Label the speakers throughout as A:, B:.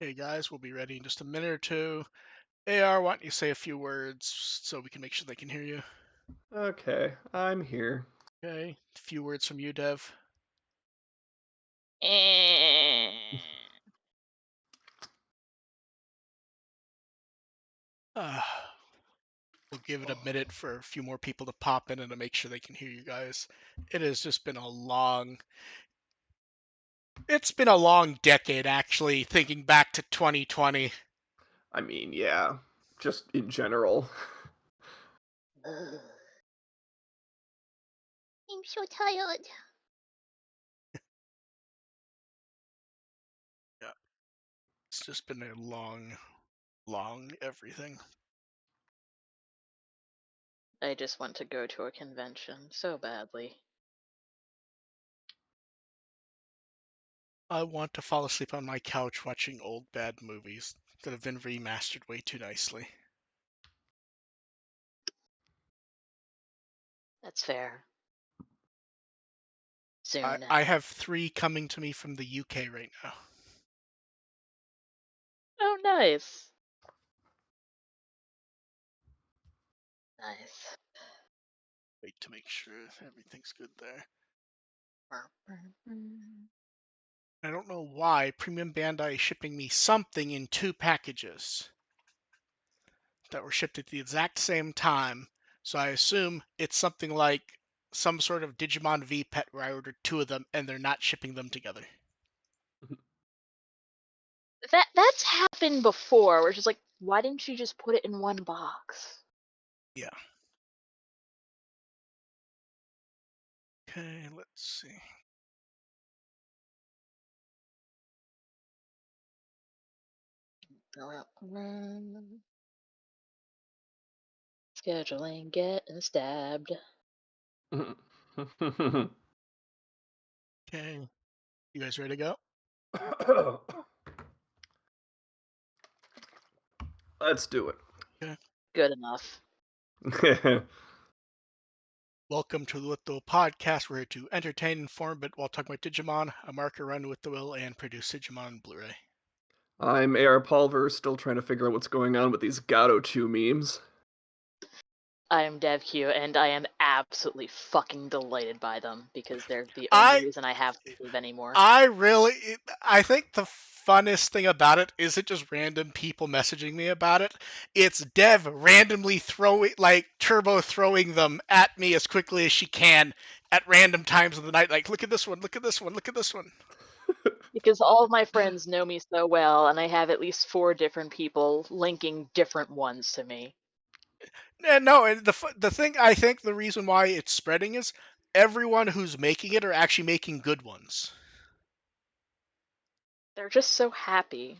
A: Hey guys, we'll be ready in just a minute or two. AR, why don't you say a few words so we can make sure they can hear you?
B: Okay, I'm here.
A: Okay, a few words from you, Dev. Uh, we'll give it a minute for a few more people to pop in and to make sure they can hear you guys. It has just been a long It's been a long decade, actually, thinking back to 2020.
B: I mean, yeah, just in general.
C: Ugh. I'm so tired.
A: Yeah, it's just been a long everything.
C: I just want to go to a convention so badly.
A: I want to fall asleep on my couch watching old bad movies that have been remastered way too nicely.
C: That's fair.
A: I,
C: Soon.
A: I have 3 coming to me from the UK right now.
C: Oh, nice. Nice.
A: Wait to make sure everything's good there. I don't know why Premium Bandai is shipping me something in 2 packages that were shipped at the exact same time. So I assume it's something like some sort of Digimon V pet where I ordered 2 of them and they're not shipping them together.
C: That's happened before, where it's just like, why didn't you just put it in one box?
A: Yeah. Okay, let's see.
C: Scheduling, getting stabbed.
A: Okay. You guys ready to go?
B: Let's do
A: Okay.
C: Good enough.
B: it.
A: Welcome to the With the Will podcast. We're here to entertain, inform, but while talking about Digimon, a marker run with the will and produce Digimon on Blu-ray.
B: I'm AR Pulver, still trying to figure out what's going on with these Gato 2 memes.
C: I am DevQ, and I am absolutely fucking delighted by them because they're the only
A: I
C: reason I have to live anymore.
A: I think the funnest thing about it isn't just random people messaging me about it. It's Dev randomly turbo throwing them at me as quickly as she can at random times of the night. Like, look at this one, look at this one, look at this one.
C: Because all of my friends know me so well, and I have at least 4 different people linking different ones to me.
A: And no, and the thing I think the reason why it's spreading is everyone who's making it are actually making good ones.
C: They're just so happy,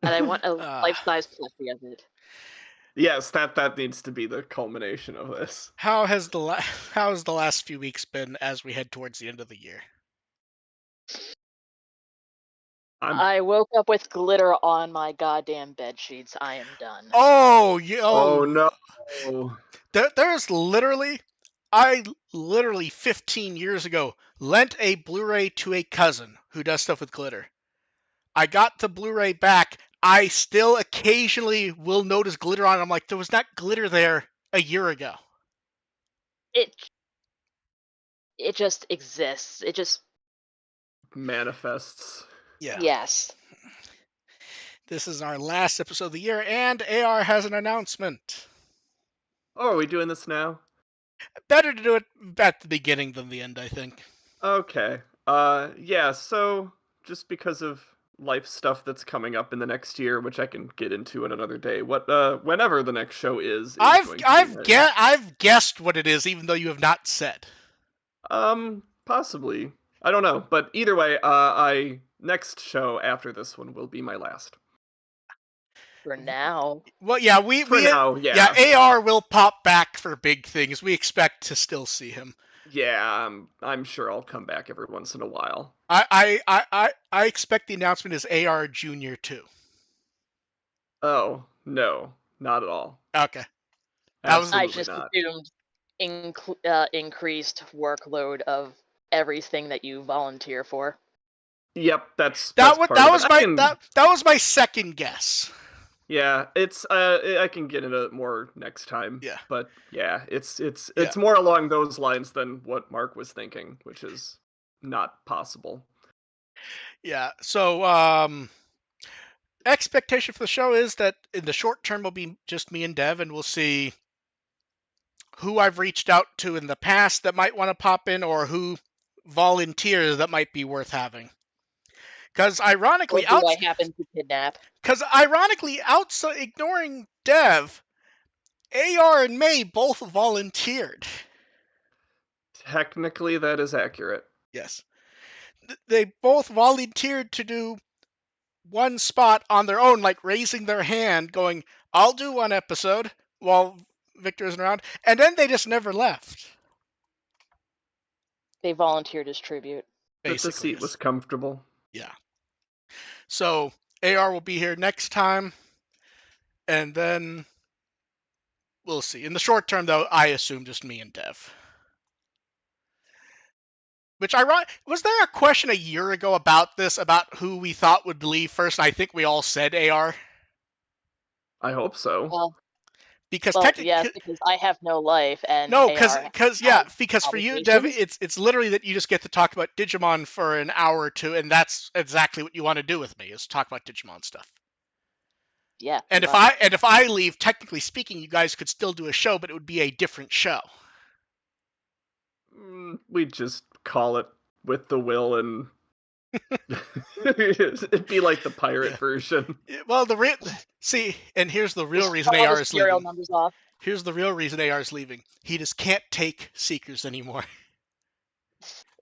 C: and I want a
A: Uh,
C: life-size plushie of it.
B: Yes, that needs to be the culmination of this.
A: how has how has the last few weeks been as we head towards the end of the year?
B: I'm
C: I woke up with glitter on my goddamn bed sheets. I am done.
A: Oh,
B: Oh
A: oh,
B: no.
A: there's literally, I literally 15 years ago lent a Blu-ray to a cousin who does stuff with glitter. I got the Blu-ray back. I still occasionally will notice glitter on it. I'm like, there was not glitter there a year ago.
C: It it just exists. It just
B: Manifests.
A: Yeah.
C: yes.
A: This is our last episode of the year, and AR has an announcement.
B: Oh, are we doing this now?
A: Better to do it at the beginning than the end, I think.
B: Okay. Yeah, so just because of life stuff that's coming up in the next year, which I can get into at another day. Whenever the next show is
A: I've
B: going to be
A: I've
B: my
A: ge- I've guessed what it is, even though you have not said.
B: possibly. I don't know, but either way, I next show after this one will be my last.
C: For now.
A: Well, yeah,
B: For now,
A: yeah,
B: yeah.
A: AR will pop back for big things. We expect to still see him.
B: Yeah, I'm sure I'll come back every once in a while.
A: I expect the announcement is AR Junior too.
B: Oh, no, not at all.
A: Okay, that was
C: I
B: Absolutely
C: just
B: not.
C: assumed increased workload of everything that you volunteer for.
B: Yep, that's part of it. I can
A: that was my second guess.
B: Yeah, it's I can get into it more next time.
A: Yeah,
B: But yeah, it's it's
A: yeah,
B: it's more along those lines than what Mark was thinking, which is not possible.
A: yeah. So expectation for the show is that in the short term will be just me and Dev, and we'll see who I've reached out to in the past that might want to pop in, or who volunteers that might be worth having. Because
C: Or
A: ironically,
C: who I happen to kidnap.
A: outside ignoring Dev, AR and May both volunteered.
B: Technically, that is accurate.
A: Yes, they both volunteered to do one spot on their own, like raising their hand, going, "I'll do one episode," while Victor isn't around, and then they just never left.
C: They volunteered as tribute.
B: But the
A: Basically,
B: seat
A: yes.
B: was comfortable.
A: Yeah. So AR will be here next time, and then we'll see. In the short term, though, I assume just me and Dev. Which was there a question a year ago about this, about who we thought would leave first? And I think we all said AR.
B: I hope so.
A: Because
C: Well,
A: technically,
C: yes, because I have no life and
A: no,
C: AR
A: because for you, Dev,
C: obligations.
A: it's literally that you just get to talk about Digimon for an hour or two, and that's exactly what you want to do with me, is talk about Digimon stuff.
C: Yeah.
A: And if I leave, technically speaking, you guys could still do a show, but it would be a different show.
B: We'd just call it With the Will, and it'd be like the pirate version.
A: Well, and here's the real
C: Just
A: reason
C: draw
A: AR
C: the
A: is
C: serial
A: leaving.
C: numbers off.
A: Here's the real reason AR is leaving. He just can't take Seekers anymore.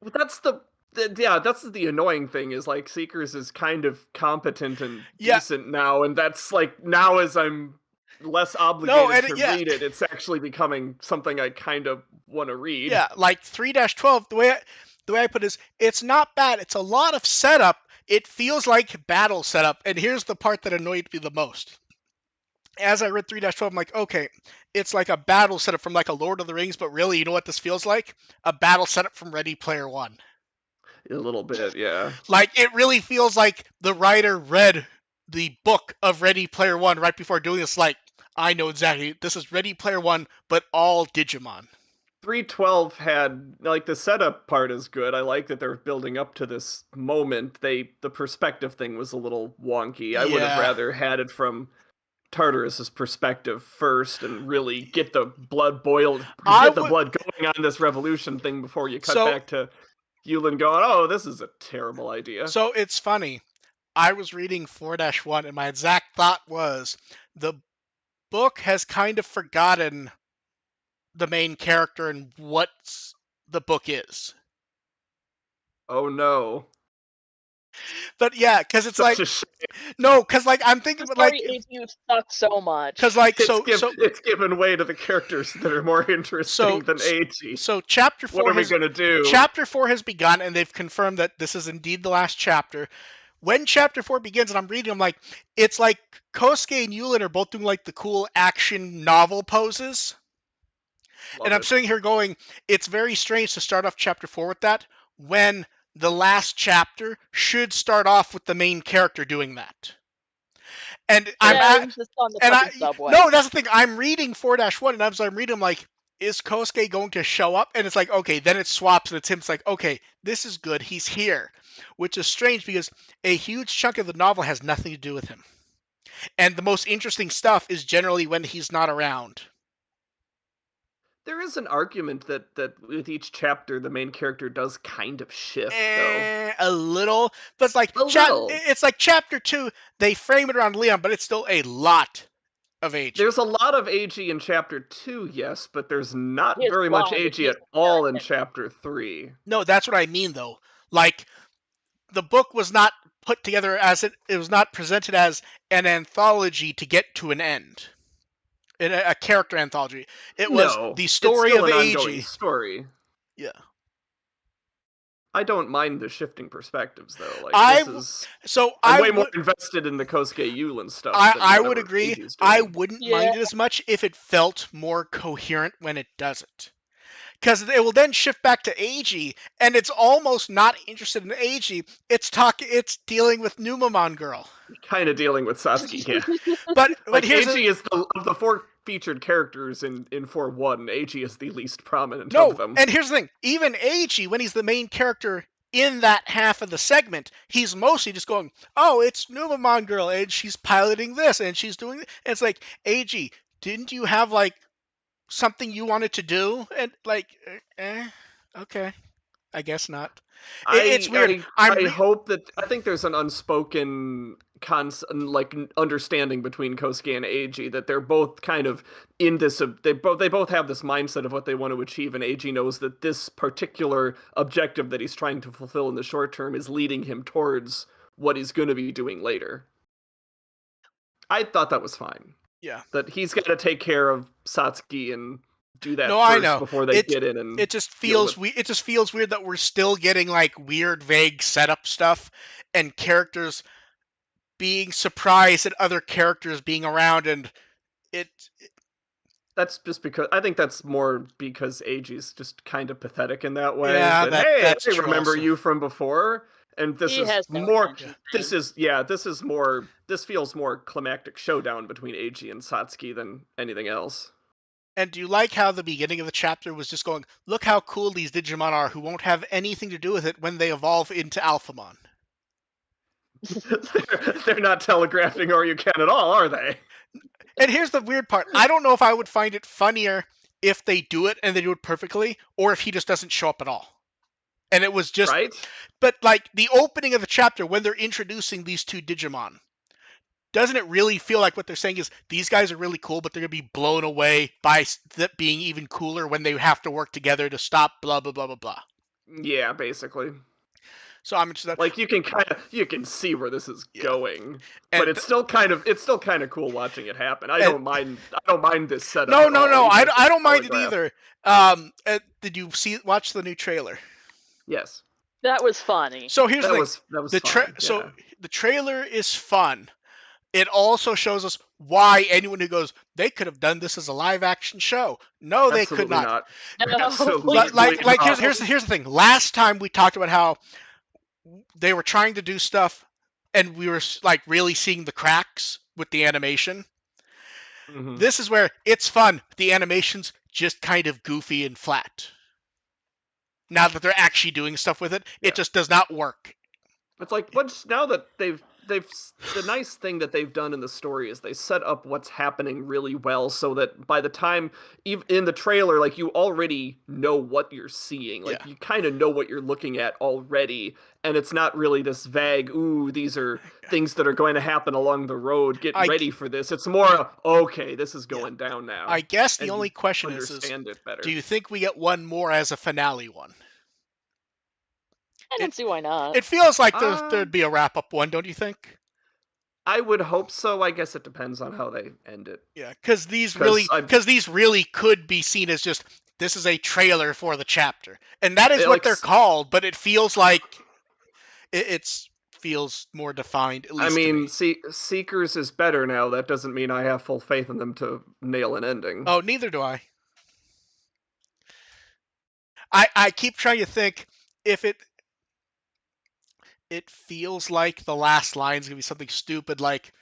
B: That's the annoying thing, is like Seekers is kind of competent and
A: Yeah.
B: decent now, and that's like, now as I'm less obligated to read it, it's actually becoming something I kind of want to read.
A: Yeah, like 3-12, the way I put it is, it's not bad. It's a lot of setup. It feels like battle setup, and here's the part that annoyed me the most. As I read 3-12, I'm like, okay, it's like a battle setup from like a Lord of the Rings, but really, you know what this feels like? A battle setup from Ready Player One.
B: A little bit, yeah.
A: Like, it really feels like the writer read the book of Ready Player One right before doing this. Like, I know exactly, this is Ready Player One, but all Digimon.
B: 312 had, like, the setup part is good. I like that they're building up to this moment. The perspective thing was a little wonky. I would have rather had it from Tartarus's perspective first and really get the blood boiled, get the blood going on this revolution thing before you cut back to Yulin going, "Oh, this is a terrible idea."
A: So it's funny. I was reading 4-1, and my exact thought was, the book has kind of forgotten the main character and what the book is.
B: Oh no.
A: But yeah, because it's like, no, because like I'm thinking,
C: the story AG sucks so much.
A: Because like
B: it's given way to the characters that are more interesting than AG.
A: So chapter 4.
B: What are we gonna do?
A: Chapter 4 has begun, and they've confirmed that this is indeed the last chapter. When chapter 4 begins, and I'm reading, I'm like, it's like Kosuke and Yulin are both doing like the cool action novel poses. I'm sitting here going, it's very strange to start off chapter 4 with that, when the last chapter should start off with the main character doing that. And
C: subway.
A: No, that's the thing. I'm reading 4-1, and as I'm reading, I'm like, is Kosuke going to show up? And it's like, okay, then it swaps, and it's him. It's like, okay, this is good. He's here. Which is strange, because a huge chunk of the novel has nothing to do with him. And the most interesting stuff is generally when he's not around.
B: There is an argument that with each chapter, the main character does kind of shift, though.
A: A little. But it's like, it's like chapter 2, they frame it around Leon, but it's still a lot of AG.
B: There's a lot of AG in chapter 2, yes, but there's not very much AG at all in chapter 3.
A: No, that's what I mean, though. Like, the book was not put together as it was not presented as an anthology to get to an end. A character anthology. It was the story
B: it's still
A: of
B: an
A: AG.
B: Ongoing story.
A: Yeah.
B: I don't mind the shifting perspectives, though. Like, I'm way more invested in the Kosuke Yulin stuff.
A: I would agree. I wouldn't mind it as much if it felt more coherent when it doesn't. Because it will then shift back to AG, and it's almost not interested in AG. It's dealing with Numamon Girl.
B: Kind of dealing with Satsuki, yeah.
A: but
B: like, AG is of the 4 featured characters in 4-1, AG is the least prominent of them.
A: And here's the thing. Even AG, when he's the main character in that half of the segment, he's mostly just going, oh, it's Numamon Girl, and she's piloting this, and she's doing this. And it's like, AG, didn't you have, like, something you wanted to do? And like, okay. I guess not. It's weird.
B: I hope that I think there's an unspoken understanding between Kosuke and Eiji that they're both kind of in this. They both have this mindset of what they want to achieve, and Eiji knows that this particular objective that he's trying to fulfill in the short term is leading him towards what he's going to be doing later. I thought that was fine.
A: Yeah.
B: That he's got to take care of Satsuki and do that
A: No, I
B: first
A: know.
B: before they get in and
A: it just feels it just feels weird that we're still getting like weird, vague setup stuff and characters being surprised at other characters being around, and it.
B: That's just because I think that's more because Eiji's just kind of pathetic in that way.
A: Yeah, that's
B: I
A: true
B: remember
A: also.
B: you from before, and this
C: He
B: is
C: has no
B: more.
C: attention
B: This
C: span.
B: is this is more. This feels more climactic showdown between Eiji and Satsuki than anything else.
A: And do you like how the beginning of the chapter was just going, look how cool these Digimon are who won't have anything to do with it when they evolve into Alphamon?
B: They're not telegraphing or you can at all, are they?
A: And here's the weird part. I don't know if I would find it funnier if they do it and they do it perfectly, or if he just doesn't show up at all. And it was just,
B: right?
A: But like the opening of the chapter when they're introducing these two Digimon, doesn't it really feel like what they're saying is these guys are really cool, but they're going to be blown away by that being even cooler when they have to work together to stop blah, blah, blah, blah, blah.
B: Yeah, basically.
A: So I'm interested.
B: Like you can see where this is going,
A: and
B: but it's still kind of cool watching it happen. I don't mind this setup.
A: No, I don't mind it
B: telegraph.
A: either. Did you watch the new trailer?
B: Yes.
C: That was funny.
A: So here's the thing.
B: That was fun.
A: So the trailer is fun. It also shows us why anyone who goes, they could have done this as a live action show. No, they could not.
C: No.
B: Absolutely
A: Like here's the thing. Last time we talked about how they were trying to do stuff and we were like really seeing the cracks with the animation.
B: Mm-hmm.
A: This is where it's fun. The animation's just kind of goofy and flat. Now that they're actually doing stuff with it, it just does not work.
B: It's like now that they've the nice thing that they've done in the story is they set up what's happening really well so that by the time even in the trailer, like you already know what you're seeing, like you kind of know what you're looking at already, and it's not really this vague, ooh, these are things that are going to happen along the road, get ready for this. It's more okay, this is going down now.
A: I guess the only question is do you think we get one more as a finale one?
C: I don't see why not.
A: It feels like there'd be a wrap-up one, don't you think?
B: I would hope so. I guess it depends on how they end it.
A: Yeah, because these really could be seen as just this is a trailer for the chapter, and that is what they're called. But it feels like it feels more defined. At least
B: I mean, Seekers is better now. That doesn't mean I have full faith in them to nail an ending.
A: Oh, neither do I. I keep trying to think if it feels like the last line's gonna be something stupid like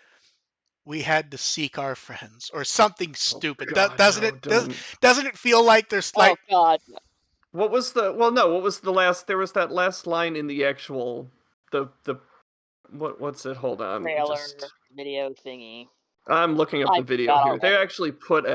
A: we had to seek our friends or something stupid.
B: God,
A: doesn't it feel like there's like
C: God.
B: What was the last there was that last line in the actual the what's it? Hold on.
C: Trailer video thingy.
B: I'm looking up the video here. They actually put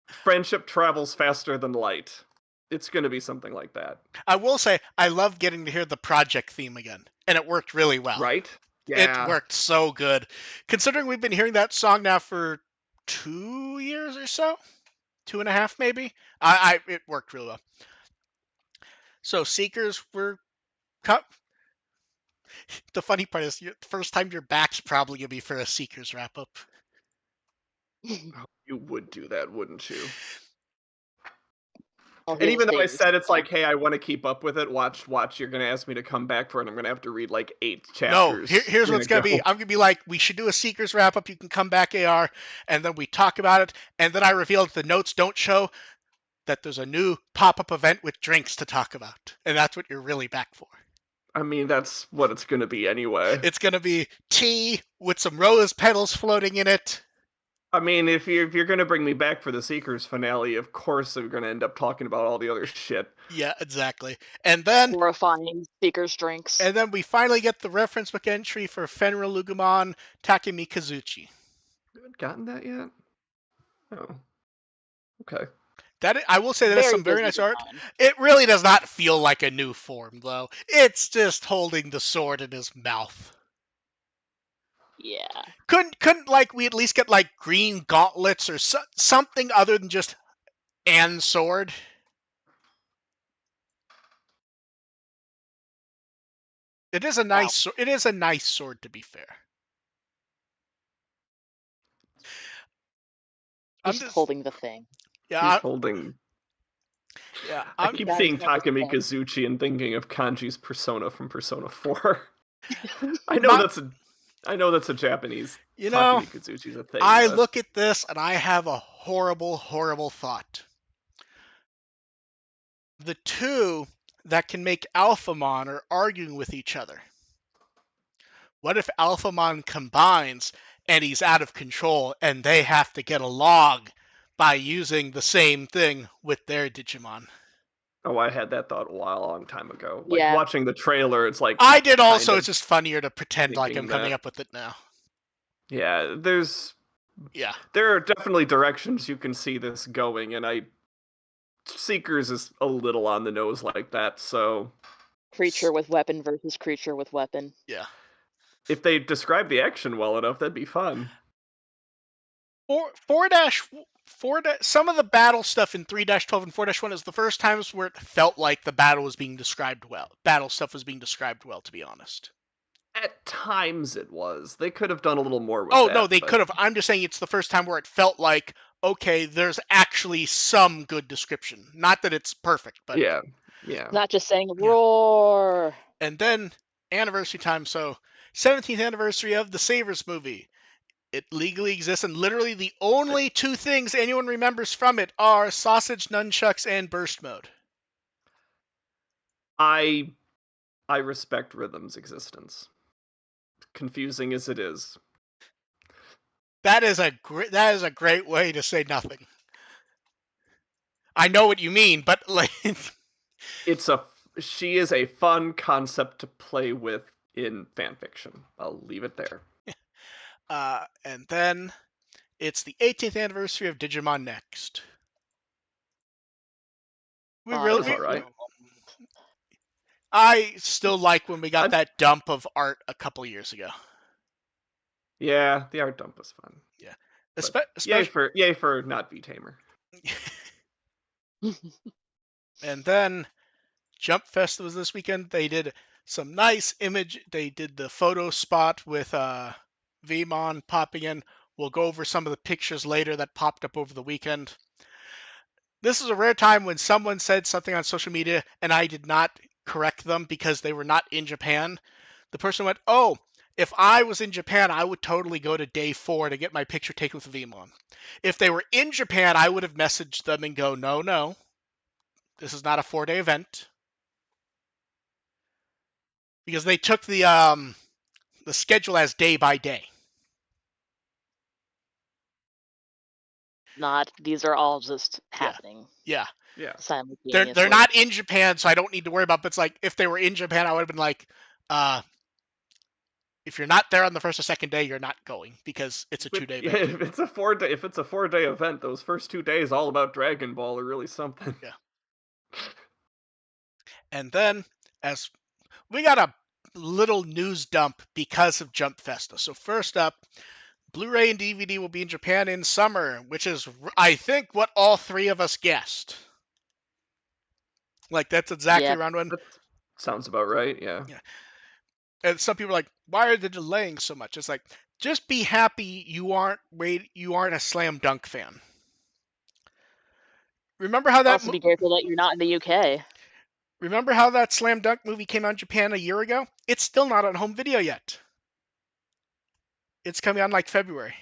B: friendship travels faster than light. It's going to be something like that.
A: I will say, I love getting to hear the project theme again, and it worked really well.
B: Right? Yeah.
A: It worked so good. Considering we've been hearing that song now for 2 years or so, 2.5 maybe. It worked really well. So Seekers were cut. The funny part is, the first time you're back's probably gonna be for a Seekers wrap up.
B: You would do that, wouldn't you?
C: Oh,
B: and even though I said it's like, hey, I want to keep up with it, watch, you're going to ask me to come back for it, I'm going to have to read like 8 chapters.
A: No, here's what's going to be. I'm going to be like, we should do a Seekers wrap-up, you can come back, AR, and then we talk about it, and then I reveal that the notes don't show that there's a new pop-up event with drinks to talk about, and that's what you're really back for.
B: I mean, that's what it's going to be anyway.
A: It's going to be tea with some rose petals floating in it.
B: I mean, if you're going to bring me back for the Seekers finale, of course we're going to end up talking about all the other shit.
A: Yeah, exactly. And then
C: horrifying Seekers drinks.
A: And then we finally get the reference book entry for Fenrir Lugumon Takemi Kazuchi.
B: You haven't gotten that yet? Oh. Okay.
A: I will say that is
C: Very
A: some very
C: busy
A: nice art.
C: design.
A: It really does not feel like a new form, though. It's just holding the sword in his mouth.
C: Yeah.
A: Couldn't like we at least get like green gauntlets or something other than just and sword? It is a
C: Wow.
A: nice sword, to be fair. I'm
C: He's
A: just
C: holding the thing.
A: yeah
B: He's
A: I,
B: holding.
A: yeah
B: I
A: I'm
B: keep
C: That is
B: seeing
C: not the
B: Takumi
C: thing.
B: Kazuchi and thinking of Kanji's Persona from Persona 4. I know
A: my
B: that's a I know that's a Japanese
A: you know
B: Takumi Kazuchi's a thing,
A: I
B: but
A: look at this and I have a horrible thought. The two that can make Alphamon are arguing with each other. What if Alphamon combines and he's out of control and they have to get along by using the same thing with their Digimon?
B: oh, I had that thought a long time ago. Like
C: Yeah.
B: watching the trailer, it's like
A: I did
B: kind
A: also.
B: of
A: It's just funnier to pretend like I'm
B: thinking
A: coming
B: that.
A: up with it now.
B: Yeah,
A: Yeah.
B: there are definitely directions you can see this going, and Seekers is a little on the nose like that, so
C: Creature with weapon versus creature with weapon.
A: Yeah.
B: if they describe the action well enough, that'd be fun.
A: Four dash four. Some of the battle stuff in 3-12 and 4-1 is the first times where it felt like the battle was being described well. Battle stuff was being described well, to be honest.
B: At times it was. They could have done a little more with
A: Oh no,
B: that,
A: they
B: but
A: could have. I'm just saying it's the first time where it felt like okay, there's actually some good description. Not that it's perfect, but
B: yeah. Yeah.
C: Not just saying
A: Yeah.
C: roar.
A: And then anniversary time. So 17th anniversary of the Savers movie. It legally exists, and literally the only two things anyone remembers from it are sausage, nunchucks, and burst mode.
B: I respect Rhythm's existence. Confusing as it is.
A: That is a great way to say nothing. I know what you mean, but like
B: She is a fun concept to play with in fanfiction. I'll leave it there.
A: and then it's the 18th anniversary of Digimon Next. We
C: God,
B: That
A: really
B: was
C: it's
B: all
A: we,
B: right.
C: adorable.
A: I still like when we got
B: I
A: that dump of art a couple years ago.
B: Yeah, the art dump was fun.
A: Yeah.
B: But
A: Especially
B: yay for not V Tamer.
A: and then Jump Fest was this weekend. They did some nice image. They did the photo spot with Vmon popping in. We'll go over some of the pictures later that popped up over the weekend. This is a rare time when someone said something on social media and I did not correct them because they were not in Japan. The person went, "Oh, if I was in Japan, I would totally go to day 4 to get my picture taken with Vmon." If they were in Japan, I would have messaged them and go, "No, this is not a 4-day event." Because they took the schedule as day by day.
C: Not. These are all just
A: Yeah,
C: happening
A: yeah.
B: Yeah.
A: They're
C: simultaneously.
A: not in Japan, so I don't need to worry about. But it's like if they were in Japan, I would have been like, if you're not there on the first or second day, you're not going because it's a
B: But
A: 2-day
B: yeah,
A: event.
B: if it's a 4-day event, those first 2 days all about Dragon Ball are really something.
A: Yeah. And then as we got a little news dump because of Jump Festa. So first up, Blu-ray and DVD will be in Japan in summer, which is I think what all three of us guessed. Like that's exactly
C: Yep.
A: around when.
B: That sounds about right, yeah.
A: Yeah. And some people are like, why are they delaying so much? It's like, just be happy you aren't a slam dunk fan. Remember how that
C: Also, be grateful that you're not in the UK.
A: remember how that slam dunk movie came out in Japan a year ago? It's still not on home video yet. It's coming out in like February.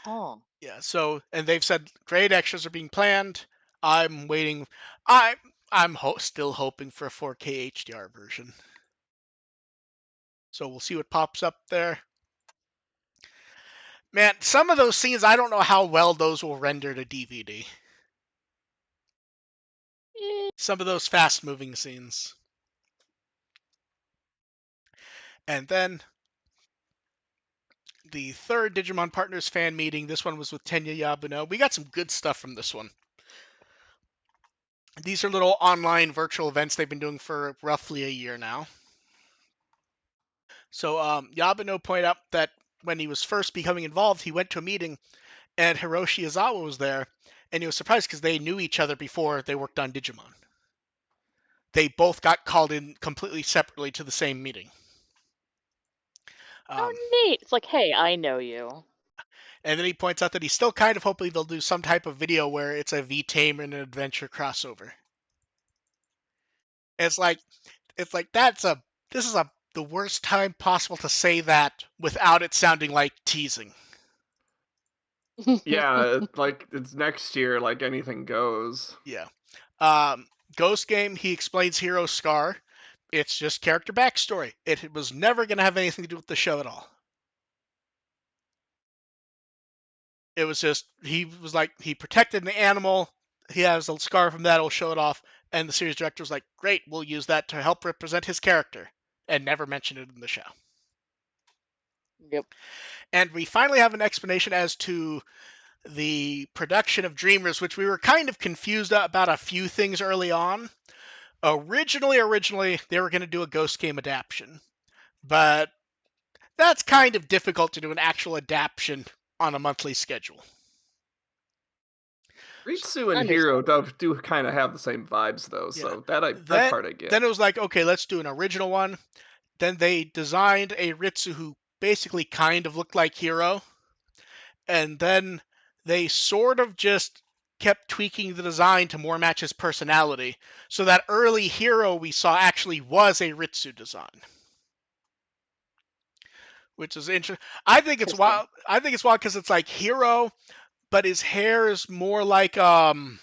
C: Oh.
A: Yeah, so and they've said great extras are being planned. I'm waiting. I I'm still hoping for a 4K HDR version. So we'll see what pops up there. Man, some of those scenes I don't know how well those will render to DVD.
C: Eh,
A: Some of those fast moving scenes. And then the third Digimon Partners fan meeting. This one was with Tenya Yabuno. We got some good stuff from this one. These are little online virtual events they've been doing for roughly a year now. So Yabuno pointed out that when he was first becoming involved, he went to a meeting and Hiroshi Izawa was there, and he was surprised because they knew each other before they worked on Digimon. They both got called in completely separately to the same meeting.
C: Oh, neat. It's like, hey, I know you.
A: And then he points out that he's still kind of hoping they'll do some type of video where it's a V-Tame and an adventure crossover. It's like this is the worst time possible to say that without it sounding like teasing.
B: Yeah, like it's next year, like anything goes.
A: Yeah. Ghost Game, he explains Hero Scar. It's just character backstory. It was never going to have anything to do with the show at all. It was just, he was like, he protected an animal. He has a scar from that. He'll show it off. And the series director was like, great, we'll use that to help represent his character. And never mention it in the show.
C: Yep.
A: And we finally have an explanation as to the production of Dreamers, which we were kind of confused about a few things early on. Originally, they were going to do a Ghost Game adaptation. But that's kind of difficult to do an actual adaptation on a monthly schedule.
B: Ritsu and Hero do kind of have the same vibes though, so that part I get.
A: Then it was like, okay, let's do an original one. Then they designed a Ritsu who basically kind of looked like Hero. And then they sort of just kept tweaking the design to more match his personality. So that early Hero we saw actually was a Ritsu design. Which is interesting. I think it's wild because it's like Hero, but his hair is more like
C: looks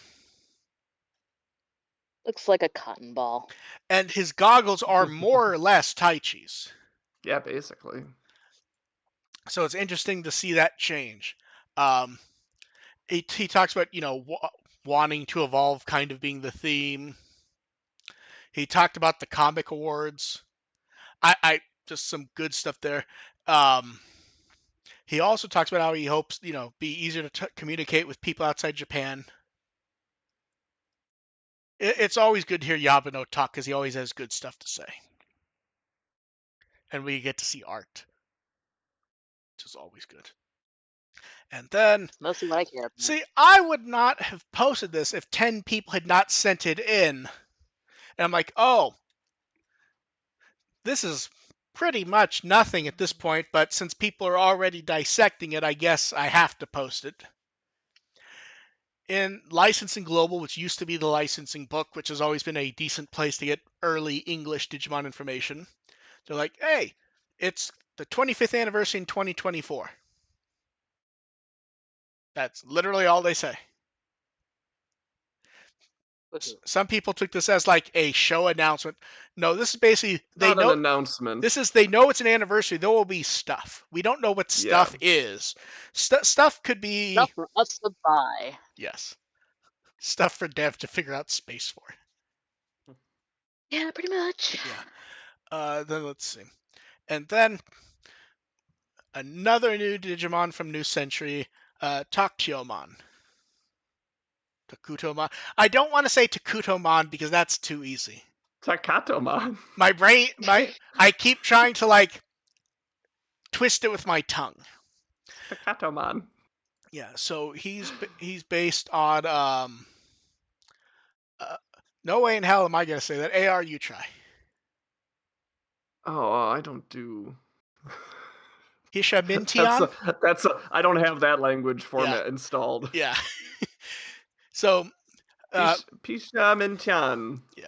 C: like a cotton ball.
A: And his goggles are more or less Taichi's.
B: Yeah, basically.
A: So it's interesting to see that change. He talks about, wanting to evolve kind of being the theme. He talked about the comic awards. I just some good stuff there. He also talks about how he hopes, be easier to communicate with people outside Japan. It's always good to hear Yabuno talk because he always has good stuff to say. And we get to see art, which is always good. And then,
C: it's mostly what I care about.
A: See, I would not have posted this if 10 people had not sent it in. And I'm like, oh, this is pretty much nothing at this point, but since people are already dissecting it, I guess I have to post it. In Licensing Global, which used to be the licensing book, which has always been a decent place to get early English Digimon information, they're like, hey, it's the 25th anniversary in 2024. That's literally all they say. Some people took this as like a show announcement. No, this is basically
B: an announcement.
A: They know it's an anniversary. There will be stuff. We don't know what stuff is. Stuff could be
C: stuff for us to buy.
A: Yes, stuff for Dev to figure out space for.
C: Yeah, pretty much.
A: Yeah. Then let's see, and then another new Digimon from New Century, Takutomon. Takutomon. I don't want to say Takutomon because that's too easy.
B: Takatomon.
A: My brain, I keep trying to like twist it with my tongue.
B: Takatomon.
A: Yeah, so he's based on no way in hell am I gonna say that. AR, you try.
B: Oh, I don't do.
A: Hishamintian?
B: That's I don't have that language format installed.
A: Yeah. So
B: Pishamintian.
A: Yeah.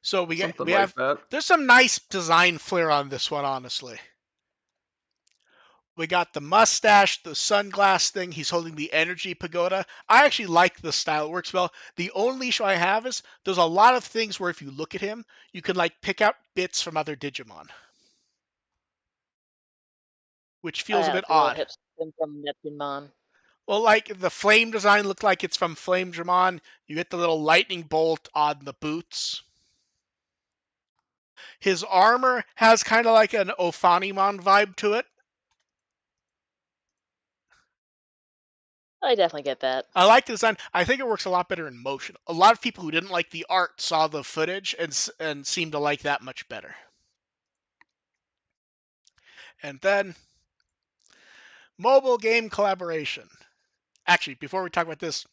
A: So we have
B: that.
A: There's some nice design flair on this one, honestly. We got the mustache, the sunglass thing. He's holding the energy pagoda. I actually like the style. It works well. The only issue I have is there's a lot of things where if you look at him, you can like pick out bits from other Digimon. Which feels a bit odd.
C: From Neptunmon.
A: Well, like the flame design looked like it's from Flame Dramon. You get the little lightning bolt on the boots. His armor has kind of like an Ophanimon vibe to it.
C: I definitely get that.
A: I like the design. I think it works a lot better in motion. A lot of people who didn't like the art saw the footage and seemed to like that much better. And then mobile game collaboration. Actually, before we talk about this,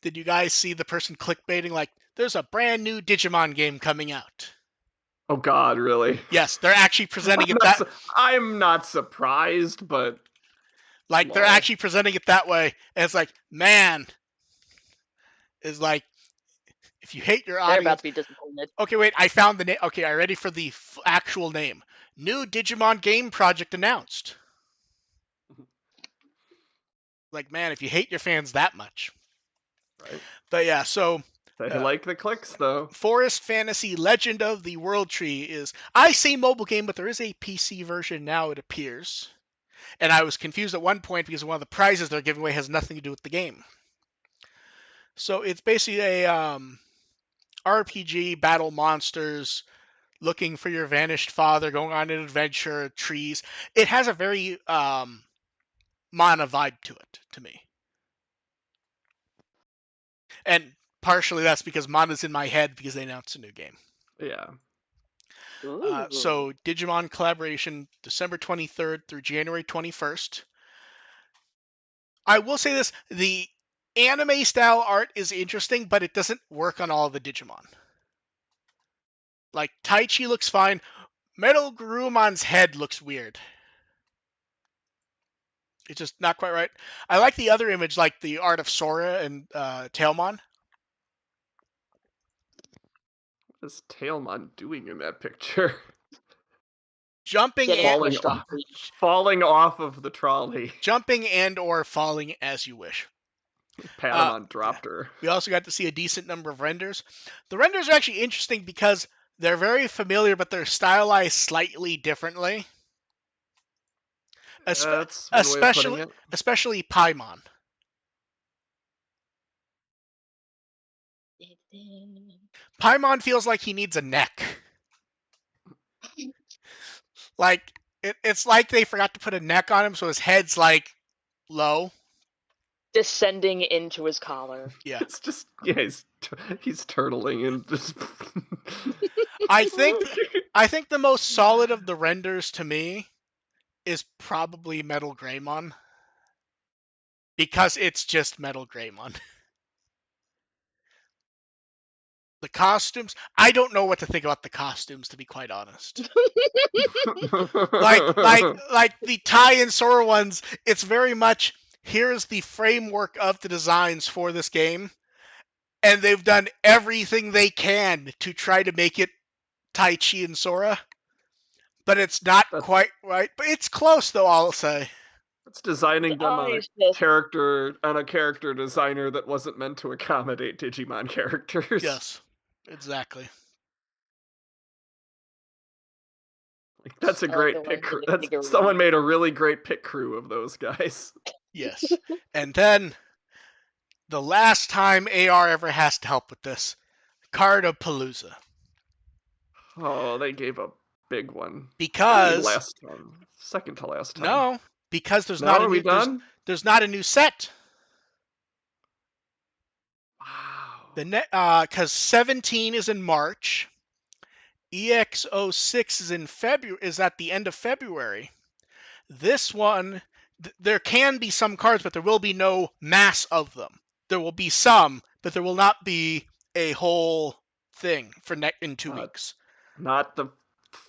A: did you guys see the person clickbaiting like, there's a brand new Digimon game coming out?
B: Oh God, really?
A: Yes, they're actually presenting it that.
B: I'm not surprised, but
A: Like, they're
B: lol.
A: actually presenting it that way, and it's like, man, is like, if you hate your
C: They're about
A: audience.
C: to be disappointed.
A: Okay, wait, I found the name. Okay, I'm ready for the actual name. New Digimon game project announced. Like, man, if you hate your fans that much.
B: Right.
A: But yeah, so
B: They like the clicks though.
A: Forest Fantasy Legend of the World Tree is, I say mobile game, but there is a PC version now, it appears. And I was confused at one point because one of the prizes they're giving away has nothing to do with the game. So it's basically a RPG, battle monsters, looking for your vanished father, going on an adventure, trees. It has a very Mana vibe to it, to me. And partially that's because Mana's in my head because they announced a new game.
B: Yeah.
A: So Digimon collaboration, December 23rd through January 21st. I will say this, the anime style art is interesting, but it doesn't work on all the Digimon. Like, Taichi looks fine. Metal Gurumon's head looks weird. It's just not quite right. I like the other image, like the art of Sora and Tailmon.
B: What is Tailmon doing in that picture?
A: Jumping
C: Getting
A: and
C: pushed off the
B: falling off of the trolley.
A: jumping and or falling as you wish.
B: Patamon dropped her.
A: We also got to see a decent number of renders. The renders are actually interesting because they're very familiar, but they're stylized slightly differently.
B: That's one way of putting it.
A: Especially Paimon. Paimon feels like he needs a neck. Like, it's like they forgot to put a neck on him, so his head's like low.
C: descending into his collar.
A: Yeah.
B: It's just, yeah, he's turtling and just.
A: I think the most solid of the renders to me is probably Metal Greymon. Because it's just Metal Greymon. The costumes, I don't know what to think about the costumes, to be quite honest. like the Tai and Sora ones, it's very much, here's the framework of the designs for this game, and they've done everything they can to try to make it Taichi and Sora, but it's not quite right. But it's close, though, I'll say.
B: It's designing them on a character designer that wasn't meant to accommodate Digimon characters.
A: Yes, exactly.
B: That's a great pick crew. Someone made a really great pick crew of those guys.
A: Yes. And then the last time AR ever has to help with this, Cardapalooza.
B: Oh, they gave a big one.
A: Because
B: last time, second to last time.
A: No, because there's not a new set.
B: Wow.
A: Because 17 is in March. EX06 is in February. Is at the end of February. This one, there can be some cards, but there will be no mass of them. There will be some, but there will not be a whole thing for in 2 weeks.
B: Not the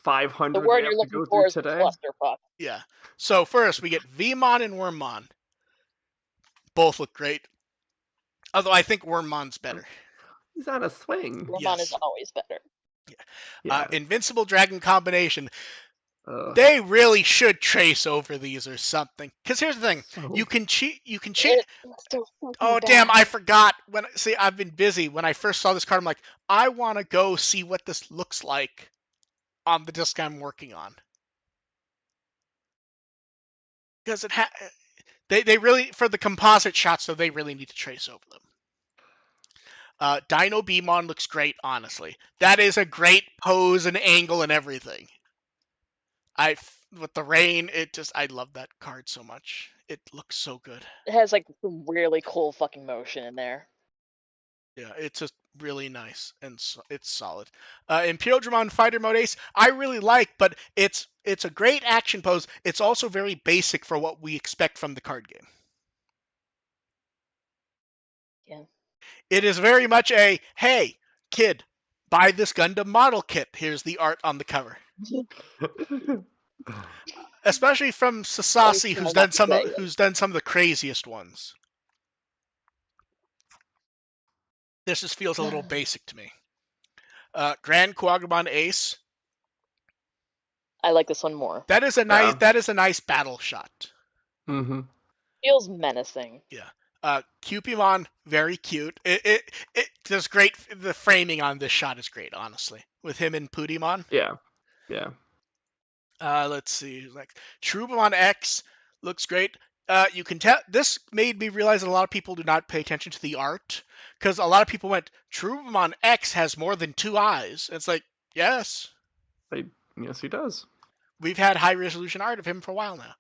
B: 500
C: the word you're looking for is
B: today.
C: Clusterfuck.
A: Yeah. So first we get Vmon and Wormmon. Both look great. Although I think Wormmon's better.
B: He's on a swing.
C: Wormmon is always better.
A: Yeah. Invincible Dragon combination. They really should trace over these or something. Because here's the thing: you can cheat. Oh damn! I forgot. I've been busy. When I first saw this card, I'm like, I want to go see what this looks like on the disc I'm working on. Because they really, for the composite shots, so they really need to trace over them. Dino Beamon looks great, honestly. That is a great pose and angle and everything. with the rain. I love that card so much. It looks so good.
C: It has like some really cool fucking motion in there.
A: Yeah, it's just really nice and it's solid. Imperial Dramon Fighter Mode Ace, I really like, but it's a great action pose. It's also very basic for what we expect from the card game.
C: Yeah.
A: It is very much a, hey, kid, buy this Gundam model kit. Here's the art on the cover. Especially from Sasasi,
C: Try not to say it.
A: who's done some of the craziest ones. This just feels a little basic to me. Grand Kuwagamon Ace.
C: I like this one more.
A: That is a nice battle shot.
B: Mm-hmm.
C: Feels menacing.
A: Yeah. Cupimon, very cute. It does great. The framing on this shot is great, honestly, with him and Pudimon.
B: Yeah. Yeah.
A: Let's see. Like Trubamon X looks great. You can tell this made me realize that a lot of people do not pay attention to the art because a lot of people went Trubamon X has more than 2 eyes. It's like, yes,
B: Yes, he does.
A: we've had high resolution art of him for a while now.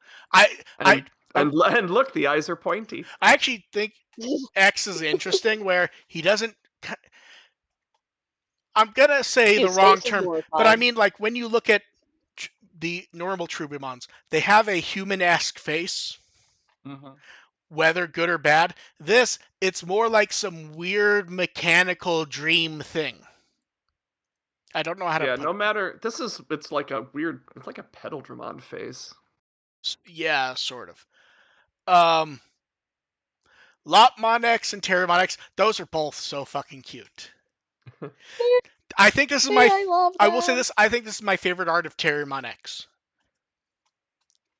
B: And look, the eyes are pointy.
A: I actually think X is interesting where he doesn't. I'm gonna say the
C: His
A: wrong
C: face is
A: term,
C: more
A: but I
C: fun.
A: mean like when you look at the normal Trubimons, they have a human-esque face.
B: Mm-hmm.
A: Whether good or bad. It's more like some weird mechanical dream thing. I don't know how to
B: Yeah,
A: put
B: no
A: it.
B: matter. It's like a weird. It's like a Pedal Dramon face.
A: Yeah, sort of. Um, Lopmon X and Terramon X, those are both so fucking cute. I think this is my.
C: I love
A: I will say
C: them.
A: this. I think this is my favorite art of Terramon X.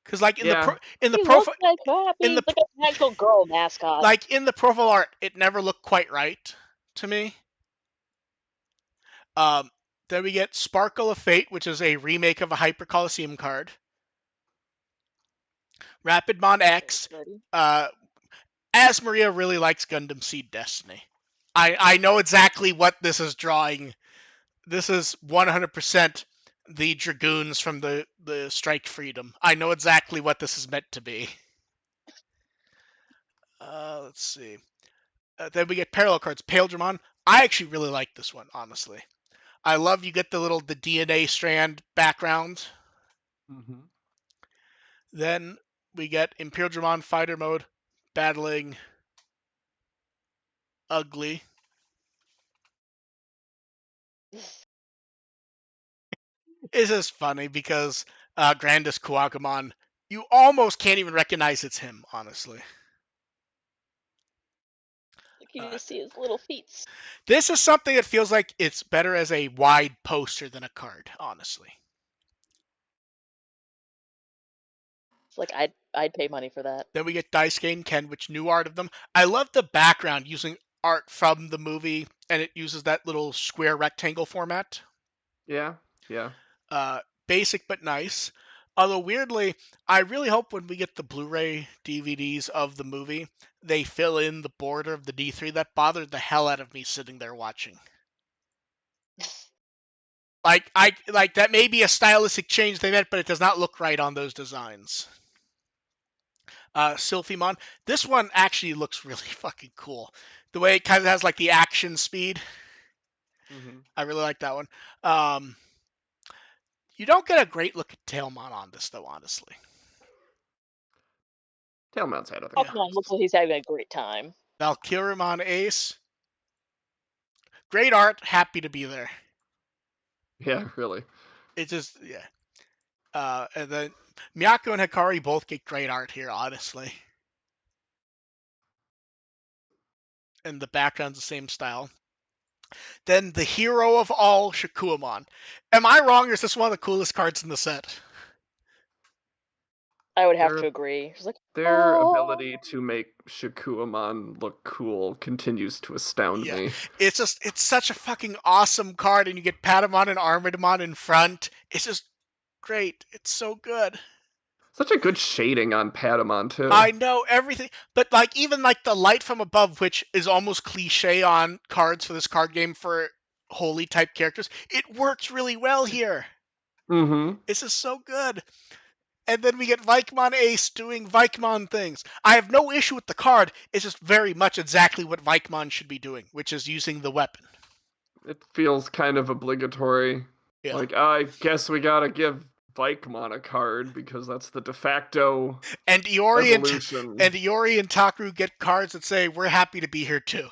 A: Because like
B: Yeah.
A: in the
C: He
A: profile
C: looks like happy.
A: in the
C: He's like an actual girl mascot.
A: like in the profile art, it never looked quite right to me. Um, then we get Sparkle of Fate, which is a remake of a Hyper Coliseum card. Rapidmon X. As Maria really likes Gundam Seed Destiny. I know exactly what this is drawing. This is 100% the Dragoons from the Strike Freedom. I know exactly what this is meant to be. Let's see. Then we get parallel cards. Paildramon. I actually really like this one, honestly. I love you get the DNA strand background.
B: Mm-hmm.
A: Then we get Imperial Dramon Fighter Mode battling Ugly. It's just funny because Grandis Kuwagamon, you almost can't even recognize it's him, honestly.
C: You just see his little feet.
A: This is something that feels like it's better as a wide poster than a card, honestly.
C: It's like I'd pay money for that.
A: Then we get Daisuke and Ken, which new art of them. I love the background using art from the movie, and it uses that little square rectangle format.
B: Yeah. Yeah.
A: Basic but nice. Although weirdly, I really hope when we get the Blu-ray DVDs of the movie, they fill in the border of the D3. That bothered the hell out of me sitting there watching. Like that may be a stylistic change they meant, but it does not look right on those designs. Sylphimon. This one actually looks really fucking cool. The way it kind of has like the action speed.
B: Mm-hmm.
A: I really like that one. You don't get a great look at Tailmon on this though, honestly.
B: Tailmon's had other
C: Oh, come on, looks like he's having a great time.
A: Valkyrimon Ace. Great art. Happy to be there.
B: Yeah, really.
A: It just, yeah. And then Miyako and Hikari both get great art here, honestly. And the background's the same style. Then the hero of all, Shakuamon. Am I wrong, or is this one of the coolest cards in the set?
C: I would have to agree. She's like,
B: Their ability to make Shakuamon look cool continues to astound me.
A: It's such a fucking awesome card, and you get Patamon and Armadamon in front. It's just great. It's so good.
B: Such a good shading on Patamon too.
A: I know everything, but like even like the light from above, which is almost cliche on cards for this card game for holy type characters, it works really well here.
B: Mm-hmm.
A: This is so good. And then we get Vikemon Ace doing Vikemon things. I have no issue with the card. It's just very much exactly what Vikemon should be doing, which is using the weapon.
B: It feels kind of obligatory.
A: Yeah.
B: Like, I guess we gotta give Vikemon a card because that's the de facto
A: And
B: evolution.
A: Iori and Takeru get cards that say, "We're happy to be here too."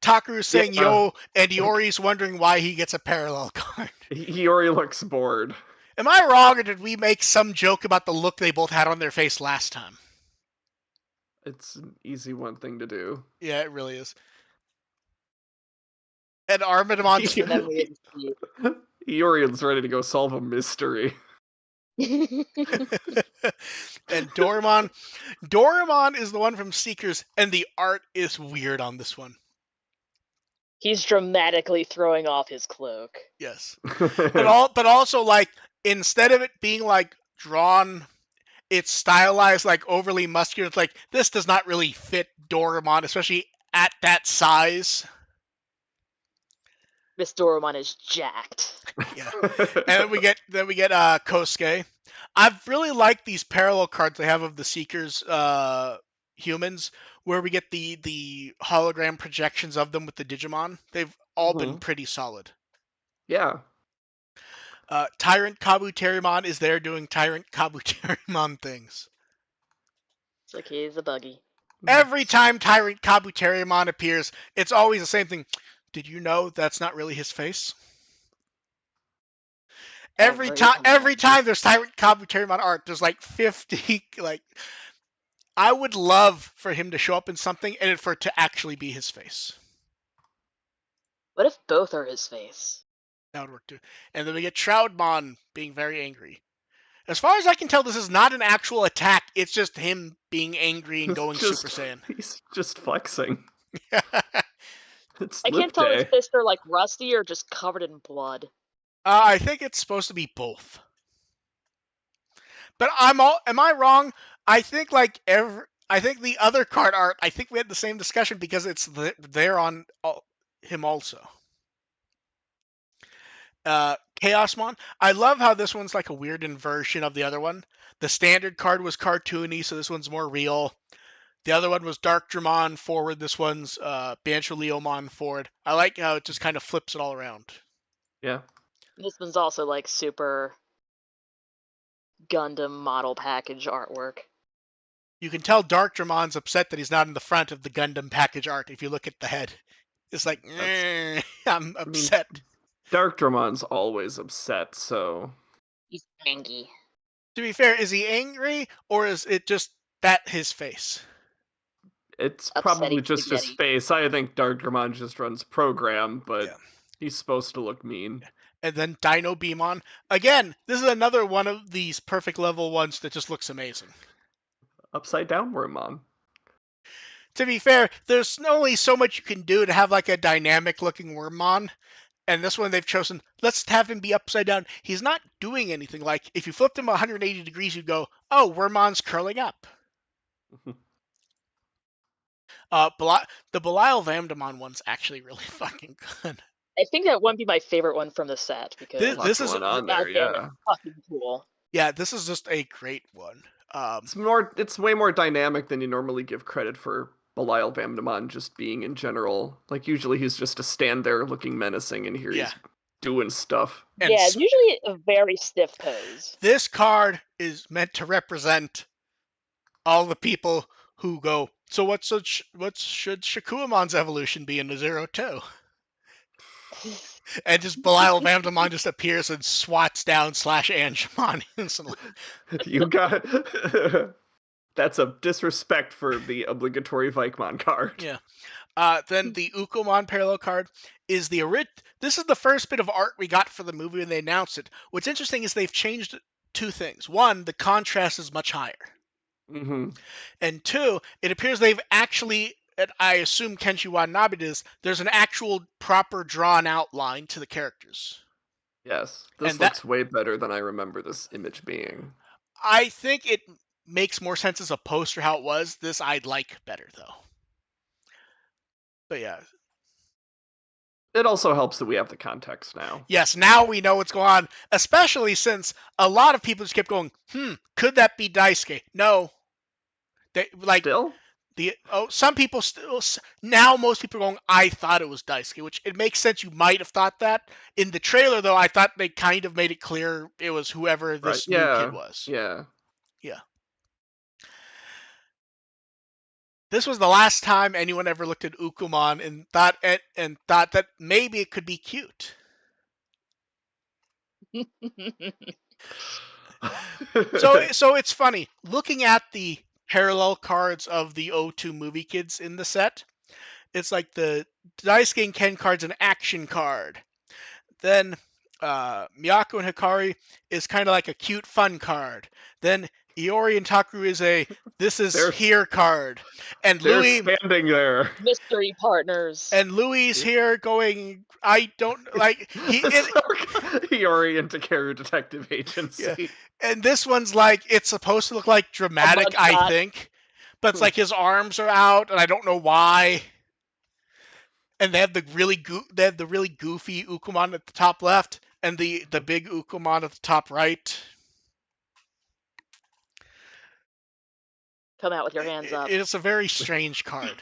A: Takeru's saying
B: Yeah.
A: yo, and Iori's wondering why he gets a parallel card.
B: Hiyori looks bored.
A: Am I wrong, or did we make some joke about the look they both had on their face last time?
B: It's an easy one thing to do.
A: Yeah, it really is. And Armidamon's
C: The memory of the
B: Hiyori's ready to go solve a mystery.
C: sea.
A: and Doraemon is the one from Seekers, and the art is weird on this one.
C: He's dramatically throwing off his cloak.
A: Yes. But also, like, instead of it being like drawn, it's stylized like overly muscular. It's like, this does not really fit Doraemon, especially at that size.
C: Miss Doraemon is jacked.
A: Yeah. And then we get Kosuke. I've really liked these parallel cards they have of the Seekers humans, where we get the hologram projections of them with the Digimon. They've all been pretty solid.
B: Yeah.
A: Tyrant Kabuterimon is there doing Tyrant Kabuterimon things.
C: It's like he's a buggy.
A: Every time Tyrant Kabuterimon appears, it's always the same thing. Did you know that's not really his face? Every time there's Tyrant Kabuterimon art, there's like 50. Like, I would love for him to show up in something and for it to actually be his face.
C: What if both are his face?
A: That would work too. And then we get Shroudmon being very angry. As far as I can tell, this is not an actual attack. It's just him being angry and going Super Saiyan.
B: He's just flexing. It's
C: I can't tell if his fists are like rusty or just covered in blood.
A: I think it's supposed to be both. But am I wrong? I think I think the other card art, I think we had the same discussion because it's there on him also. Chaosmon. I love how this one's like a weird inversion of the other one. The standard card was cartoony, so this one's more real. The other one was Dark Dramon forward. This one's Bancho Leomon forward. I like how it just kind of flips it all around.
B: Yeah.
C: This one's also like super Gundam model package artwork.
A: You can tell Dark Dramon's upset that he's not in the front of the Gundam package art if you look at the head. It's like, I'm upset.
B: I mean, Dark Dramon's always upset, so...
C: He's angry.
A: To be fair, is he angry, or is it just that his face?
B: It's probably just his face. I think Dark Dramon just runs program, but he's supposed to look mean.
A: And then Dino Beamon. Again, this is another one of these perfect level ones that just looks amazing.
B: Upside down Wormmon.
A: To be fair, there's only so much you can do to have like a dynamic looking Wormmon. And this one they've chosen, let's have him be upside down. He's not doing anything. Like, if you flipped him 180 degrees, you'd go, oh, Wormmon's curling up. The Belial Vamdemon one's actually really fucking good.
C: I think that would be my favorite one from the set because
A: this is
B: on there, yeah.
C: Fucking cool.
A: Yeah, this is just a great one.
B: It's way more dynamic than you normally give credit for Belial Vamdemon just being in general. Like, usually he's just to stand there looking menacing, and here he's doing stuff.
C: And usually a very stiff pose.
A: This card is meant to represent all the people who go, so what should Shakuamon's evolution be in the 0-2? And just Belial Vamdemon just appears and swats down /Angemon instantly.
B: You got That's a disrespect for the obligatory Vikemon card.
A: Yeah. Then the Ukomon parallel card is this is the first bit of art we got for the movie when they announced it. What's interesting is they've changed two things. One, the contrast is much higher.
B: Mm-hmm.
A: And two, it appears they've actually, and I assume Kenshi Watanabe does, there's an actual proper drawn out line to the characters.
B: Yes. This looks way better than I remember this image being.
A: I think it makes more sense as a poster how it was. This I'd like better, though. But yeah.
B: It also helps that we have the context now.
A: Yes, now we know what's going on, especially since a lot of people just kept going, could that be Daisuke? No.
B: Still?
A: Some people still, now most people are going, I thought it was Daisuke, which it makes sense you might have thought that. In the trailer, though, I thought they kind of made it clear it was whoever
B: Right.
A: this new kid
B: Yeah.
A: was.
B: Yeah.
A: Yeah. This was the last time anyone ever looked at Ukumon and thought that maybe it could be cute. So it's funny looking at the parallel cards of the O2 movie kids in the set. It's like the Daisuke and Ken card's an action card. Then Miyako and Hikari is kind of like a cute fun card. Then Iori and Taku is a this is
B: They're
A: here card. And
B: they're
A: Louis
B: standing there.
C: Mystery partners.
A: and Louis here going I don't like
B: The Orient Care Detective
A: yeah.
B: Agency.
A: And this one's like it's supposed to look like dramatic, I
C: mugshot.
A: think. But it's like his arms are out and I don't know why. And they have the really goofy Ukumon at the top left and the big Ukumon at the top right.
C: Come out with your hands up.
A: It's a very strange card.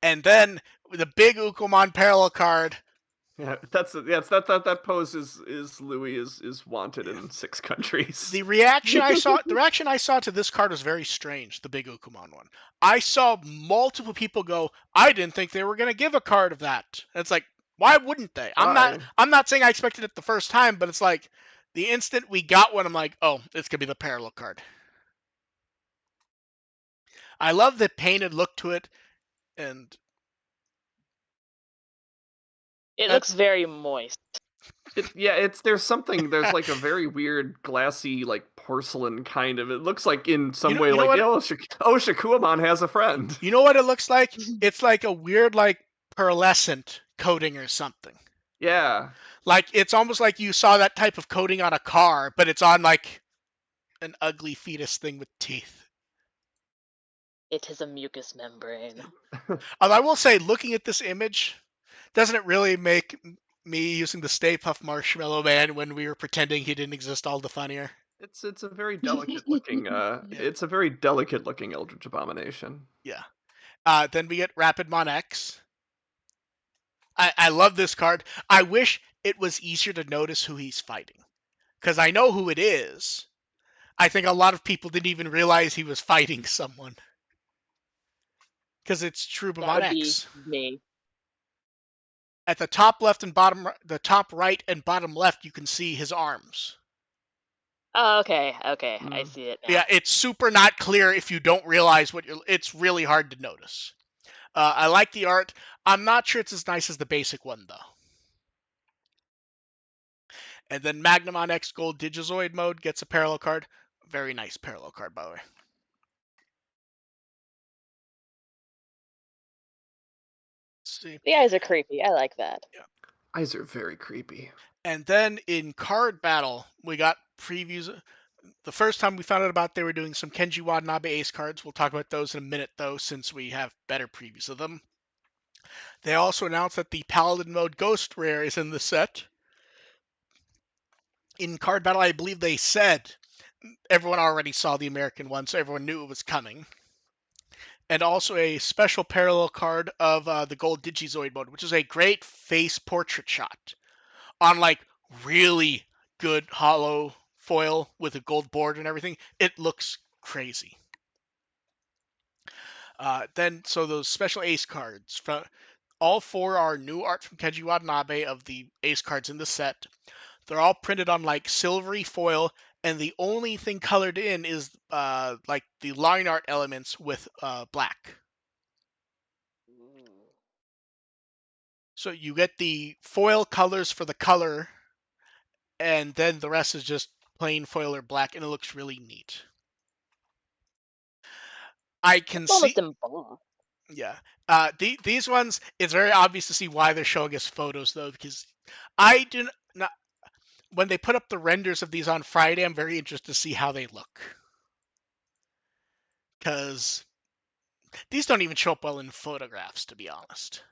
A: And then the big Ukumon parallel card.
B: Yeah, that pose is Louis is wanted in 6 countries.
A: The reaction I saw to this card was very strange, the big Ukumon one. I saw multiple people go, I didn't think they were gonna give a card of that. And it's like, why wouldn't they?
B: Why?
A: I'm not saying I expected it the first time, but it's like the instant we got one, I'm like, oh, it's gonna be the parallel card. I love the painted look to it, and
C: It looks very moist.
B: There's like a very weird glassy like porcelain kind of. It looks like in some way
A: you know
B: like
A: what?
B: Shakuamon has a friend.
A: You know what it looks like? It's like a weird like pearlescent coating or something.
B: Yeah.
A: Like it's almost like you saw that type of coating on a car, but it's on like an ugly fetus thing with teeth.
C: It is a mucous membrane.
A: I will say, looking at this image, doesn't it really make me using the Stay Puft Marshmallow Man when we were pretending he didn't exist all the funnier?
B: It's a very delicate looking it's a very delicate looking Eldritch Abomination.
A: Yeah. Then we get Rapidmon X. I love this card. I wish it was easier to notice who he's fighting. Because I know who it is. I think a lot of people didn't even realize he was fighting someone. Because it's
C: That
A: Trubamon
C: would be
A: X.
C: me.
A: At the top left and the top right and bottom left, you can see his arms.
C: Oh, okay, I see it now.
A: Yeah, it's super not clear if you don't realize it's really hard to notice. I like the art. I'm not sure it's as nice as the basic one, though. And then Magnamon X Gold Digizoid mode gets a parallel card. Very nice parallel card, by the way. Let's see.
C: The eyes are creepy. I like that.
A: Yeah.
B: Eyes are very creepy.
A: And then in card battle, we got previews. The first time we found out about they were doing some Kenji Watanabe Ace cards. We'll talk about those in a minute, though, since we have better previews of them. They also announced that the Paladin mode Ghost Rare is in the set. In card battle, I believe they said everyone already saw the American one, so everyone knew it was coming. And also a special parallel card of the Gold Digizoid mode, which is a great face portrait shot on like really good hollow foil with a gold board and everything. It looks crazy. So those special ace cards, all 4 are new art from Kenji Watanabe of the ace cards in the set. They're all printed on like silvery foil, and the only thing colored in is like the line art elements with black. So you get the foil colors for the color, and then the rest is just plain foil or black, and it looks really neat. I can
C: It's almost
A: see.
C: embossed.
A: Yeah. These ones, it's very obvious to see why they're showing us photos, though, because I do not. When they put up the renders of these on Friday, I'm very interested to see how they look. Because these don't even show up well in photographs, to be honest.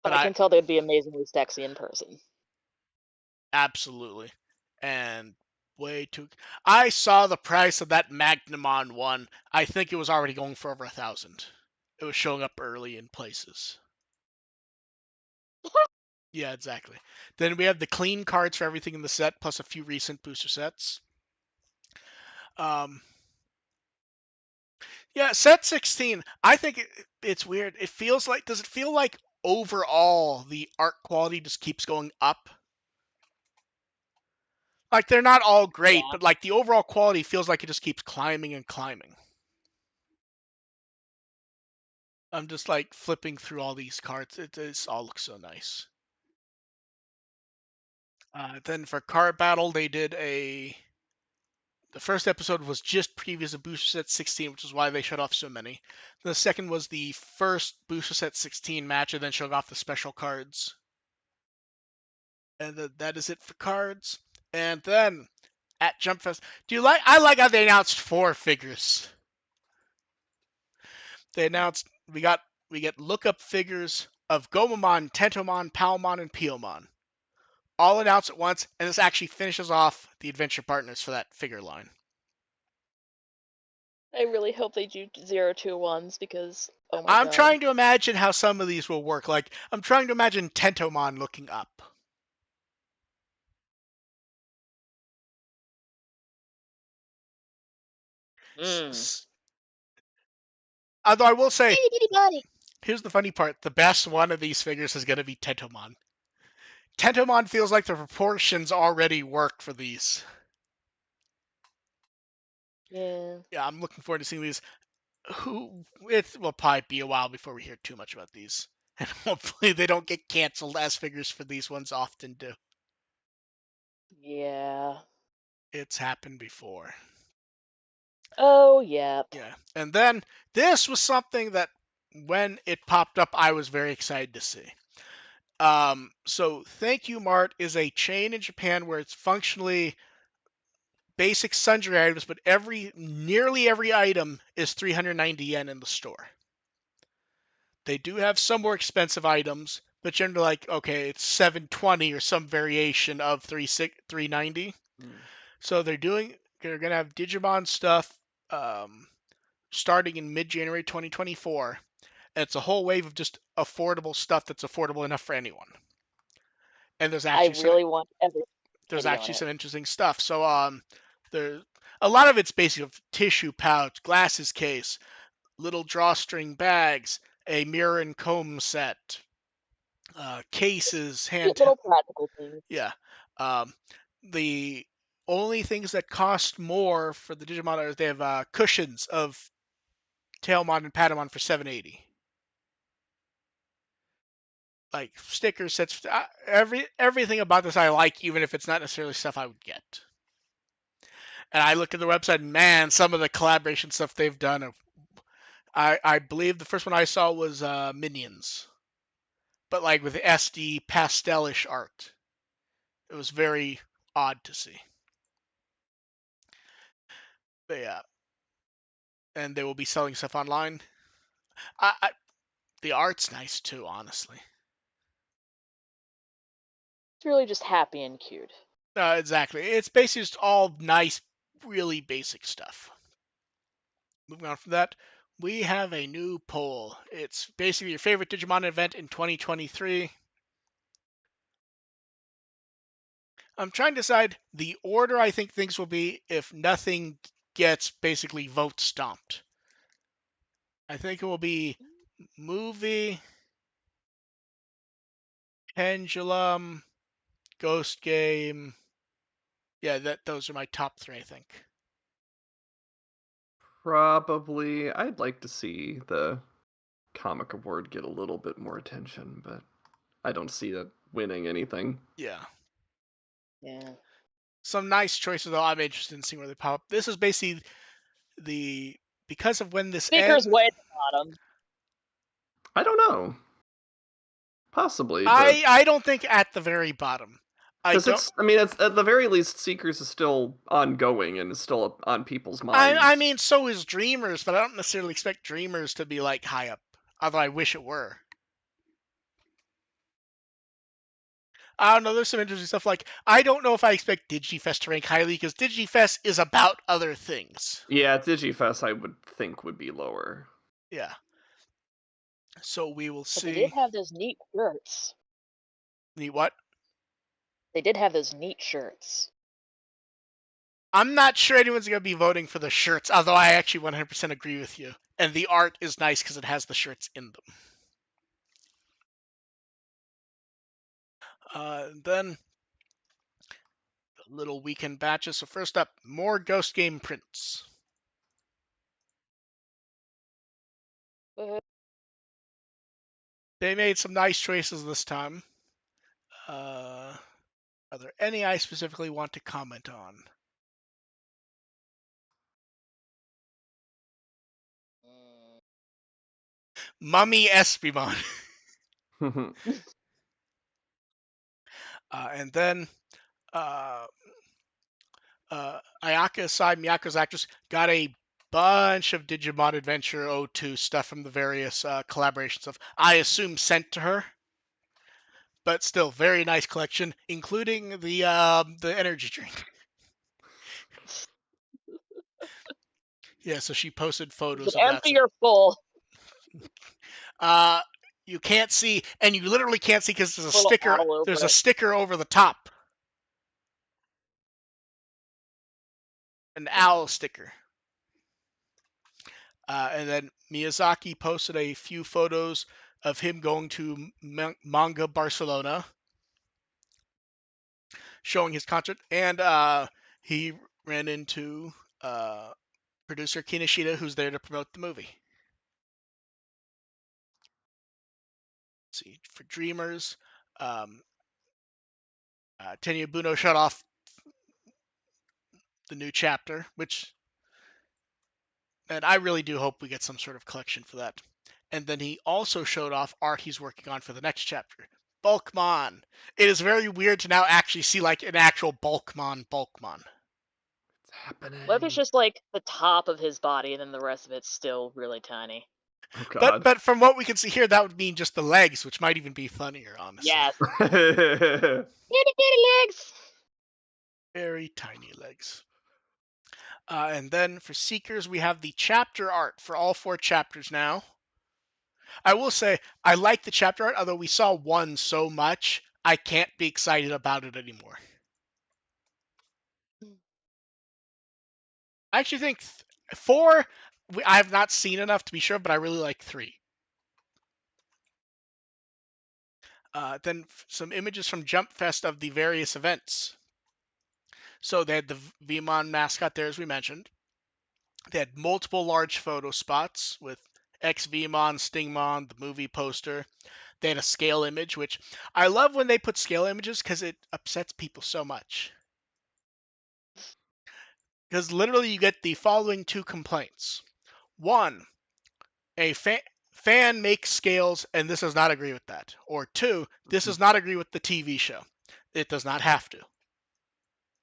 C: But I can tell they'd be amazingly sexy in person.
A: Absolutely. And way too. I saw the price of that Magnamon one. I think it was already going for over 1,000. It was showing up early in places. Yeah, exactly. Then we have the clean cards for everything in the set, plus a few recent booster sets. Yeah, set 16. I think it's weird. It feels like. Does it feel like overall the art quality just keeps going up? Like they're not all great,
C: Yeah.
A: but like the overall quality feels like it just keeps climbing and climbing. I'm just like flipping through all these cards. It all looks so nice. Then for card battle, they did a. The first episode was just previous to Booster Set 16, which is why they shut off so many. The second was the first Booster Set 16 match, and then showed off the special cards. And that is it for cards. And then at Jump Fest, do you like? I like how they announced 4 figures. They announced we get lookup figures of Gomamon, Tentomon, Palmon, and Piomon, all announced at once, and this actually finishes off the adventure partners for that figure line.
C: I really hope they do 021s because, oh my
A: I'm
C: god.
A: trying to imagine how some of these will work. Like, I'm trying to imagine Tentomon looking up. Although I will say, here's the funny part. The best one of these figures is going to be Tentomon. Tentomon feels like the proportions already work for these.
C: Yeah.
A: Yeah, I'm looking forward to seeing these. It will probably be a while before we hear too much about these. And hopefully they don't get canceled as figures for these ones often do.
C: Yeah.
A: It's happened before.
C: Oh, yep.
A: Yeah. And then this was something that when it popped up, I was very excited to see. So Thank You Mart is a chain in Japan where it's functionally basic sundry items, but nearly every item is 390 yen in the store. They do have some more expensive items, but generally like okay, it's 720 or some variation of 390. So they're gonna have Digimon stuff starting in mid-January 2024. And it's a whole wave of just affordable stuff that's affordable enough for anyone. And
C: I really want every
A: there's
C: kitty on
A: actually
C: it.
A: some interesting stuff. So there a lot of it's basically of tissue pouch, glasses case, little drawstring bags, a mirror and comb set, cases,
C: Cute
A: hand.
C: little practical things.
A: Yeah. Um, the only things that cost more for the Digimon are they have cushions of Tailmon and Patamon for 780. Like sticker sets, everything about this I like, even if it's not necessarily stuff I would get. And I looked at the website, and man, some of the collaboration stuff they've done. I believe the first one I saw was Minions, but like with SD pastelish art. It was very odd to see. But yeah, and they will be selling stuff online. The art's nice too, honestly.
C: It's really just happy and cute.
A: Exactly. It's basically just all nice, really basic stuff. Moving on from that, we have a new poll. It's basically your favorite Digimon event in 2023. I'm trying to decide the order I think things will be if nothing gets basically vote stomped. I think it will be movie, pendulum, ghost game. Yeah, those are my top 3, I think.
B: Probably. I'd like to see the comic award get a little bit more attention, but I don't see it winning anything.
A: Yeah.
C: Yeah.
A: Some nice choices though. I'm interested in seeing where they pop up. This is basically the because of when this
C: Speaker's
A: ends.
C: way at the bottom.
B: I don't know. Possibly, but
A: I don't think at the very bottom. I
B: because
A: don't.
B: it's at the very least, Seekers is still ongoing and is still on people's
A: I
B: minds.
A: mean, so is Dreamers, but I don't necessarily expect Dreamers to be like high up. Although I wish it were. I don't know. There's some interesting stuff. Like, I don't know if I expect Digifest to rank highly because Digifest is about other things.
B: Yeah, Digifest I would think would be lower.
A: Yeah. So we will
C: But they did
A: see.
C: have those neat shirts.
A: The what?
C: They did have those neat shirts.
A: I'm not sure anyone's going to be voting for the shirts, although I actually 100% agree with you. And the art is nice because it has the shirts in them. Then little weekend batches. So first up, more Ghost Game prints. They made some nice choices this time. Are there any I specifically want to comment on? Mummy Espimon. And then Ayaka aside, Miyako's actress got a bunch of Digimon Adventure 02 stuff from the various collaboration stuff. I assume sent to her, but still very nice collection, including the energy drink. Yeah, so she posted
C: Is
A: photos
C: it
A: of that.
C: empty or full?
A: Uh, you can't see, and you literally can't see because there's a
C: Little
A: sticker.
C: owl
A: There's
C: over
A: a
C: it.
A: sticker over the top, an owl sticker. And then Miyazaki posted a few photos of him going to Manga Barcelona, showing his concert, and he ran into producer Kinoshita, who's there to promote the movie. Let's see, for Dreamers, Tenya Buno shut off the new chapter, and I really do hope we get some sort of collection for that. And then he also showed off art he's working on for the next chapter. Bulkmon. It is very weird to now actually see like an actual Bulkmon.
B: It's happening.
C: What if it's just like the top of his body and then the rest of it's still really tiny?
B: Oh
A: But
B: god.
A: but from what we can see here, that would mean just the legs, which might even be funnier, honestly.
C: Yes. Itty bitty legs.
A: Very tiny legs. And then for Seekers, we have the chapter art for all 4 chapters now. I will say, I like the chapter art, although we saw one so much, I can't be excited about it anymore. I actually think 4, I have not seen enough to be sure, but I really like 3. Then some images from Jump Fest of the various events. So they had the Vmon mascot there, as we mentioned. They had multiple large photo spots with X-Vmon, Stingmon, the movie poster. They had a scale image, which I love when they put scale images because it upsets people so much. Because literally you get the following 2 complaints. One, a fan makes scales and this does not agree with that. Or 2, this does not agree with the TV show. It does not have to.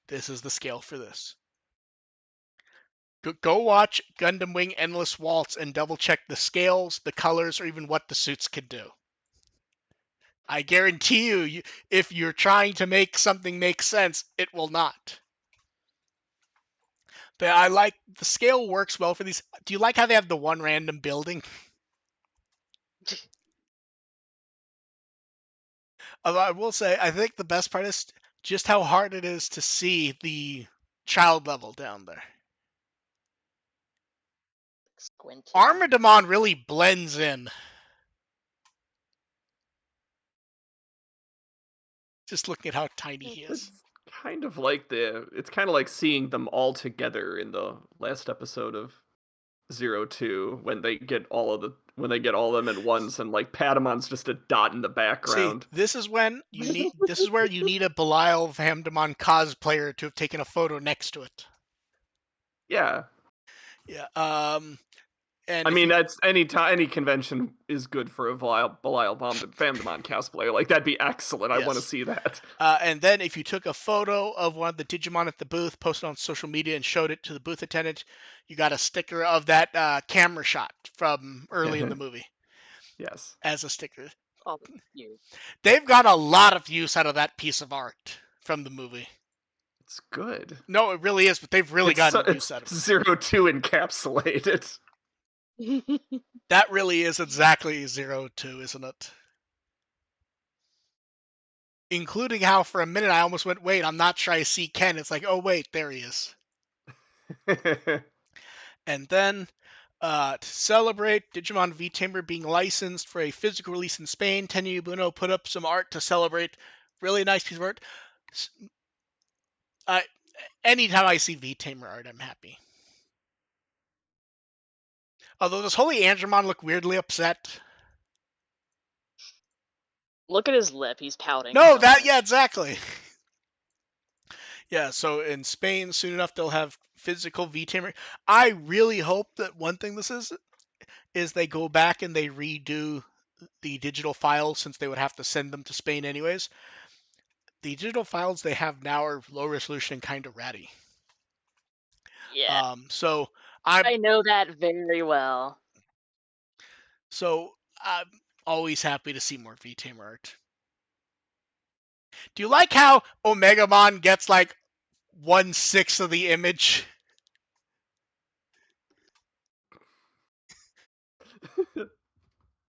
A: This is the scale for this. Go watch Gundam Wing Endless Waltz and double check the scales, the colors, or even what the suits can do. I guarantee you, if you're trying to make something make sense, it will not. But I like the scale works well for these. Do you like how they have the one random building? Although I will say, I think the best part is just how hard it is to see the child level down there.
C: Squinting.
A: Armadamon really blends in. Just looking at how tiny he is.
B: It's kind of like seeing them all together in the last episode of 02 when they get all of them at once and like Patamon's just a dot in the
A: See,
B: background.
A: this is where you need a Belial Hamdamon cosplayer to have taken a photo next to it.
B: Yeah.
A: Yeah. And
B: I
A: if
B: mean,
A: you
B: that's any convention is good for a Belial Famdemon cosplayer. Like that'd be excellent. I want to
A: yes.
B: see that.
A: And then if you took a photo of one of the Digimon at the booth, posted on social media, and showed it to the booth attendant, you got a sticker of that camera shot from early in the movie
B: Yes.
A: as a sticker.
C: Oh, you.
A: They've got a lot of use out of that piece of art from the movie.
B: It's good.
A: No, it really is, but they've really gotten use out of it.
B: 02 encapsulated.
A: That really is exactly 02, isn't it? Including how for a minute I almost went, wait, I'm not sure I see Ken. It's like, oh wait, there he is. And then to celebrate Digimon V-Tamer being licensed for a physical release in Spain, Tenya Ubuno put up some art to celebrate. Really nice piece of art. Anytime I see V-Tamer art, I'm happy. Although does Holy Andromon look weirdly upset?
C: Look at his lip. He's pouting.
A: No,
C: so much.
A: yeah, exactly. Yeah, so in Spain, soon enough, they'll have physical V-Tamer. I really hope that one thing this is they go back and they redo the digital files since they would have to send them to Spain anyways. The digital files they have now are low resolution and kind of ratty.
C: Yeah.
A: So
C: I know that very well.
A: So I'm always happy to see more V-Tamer art. Do you like how Omegamon gets like 1/6 of the image?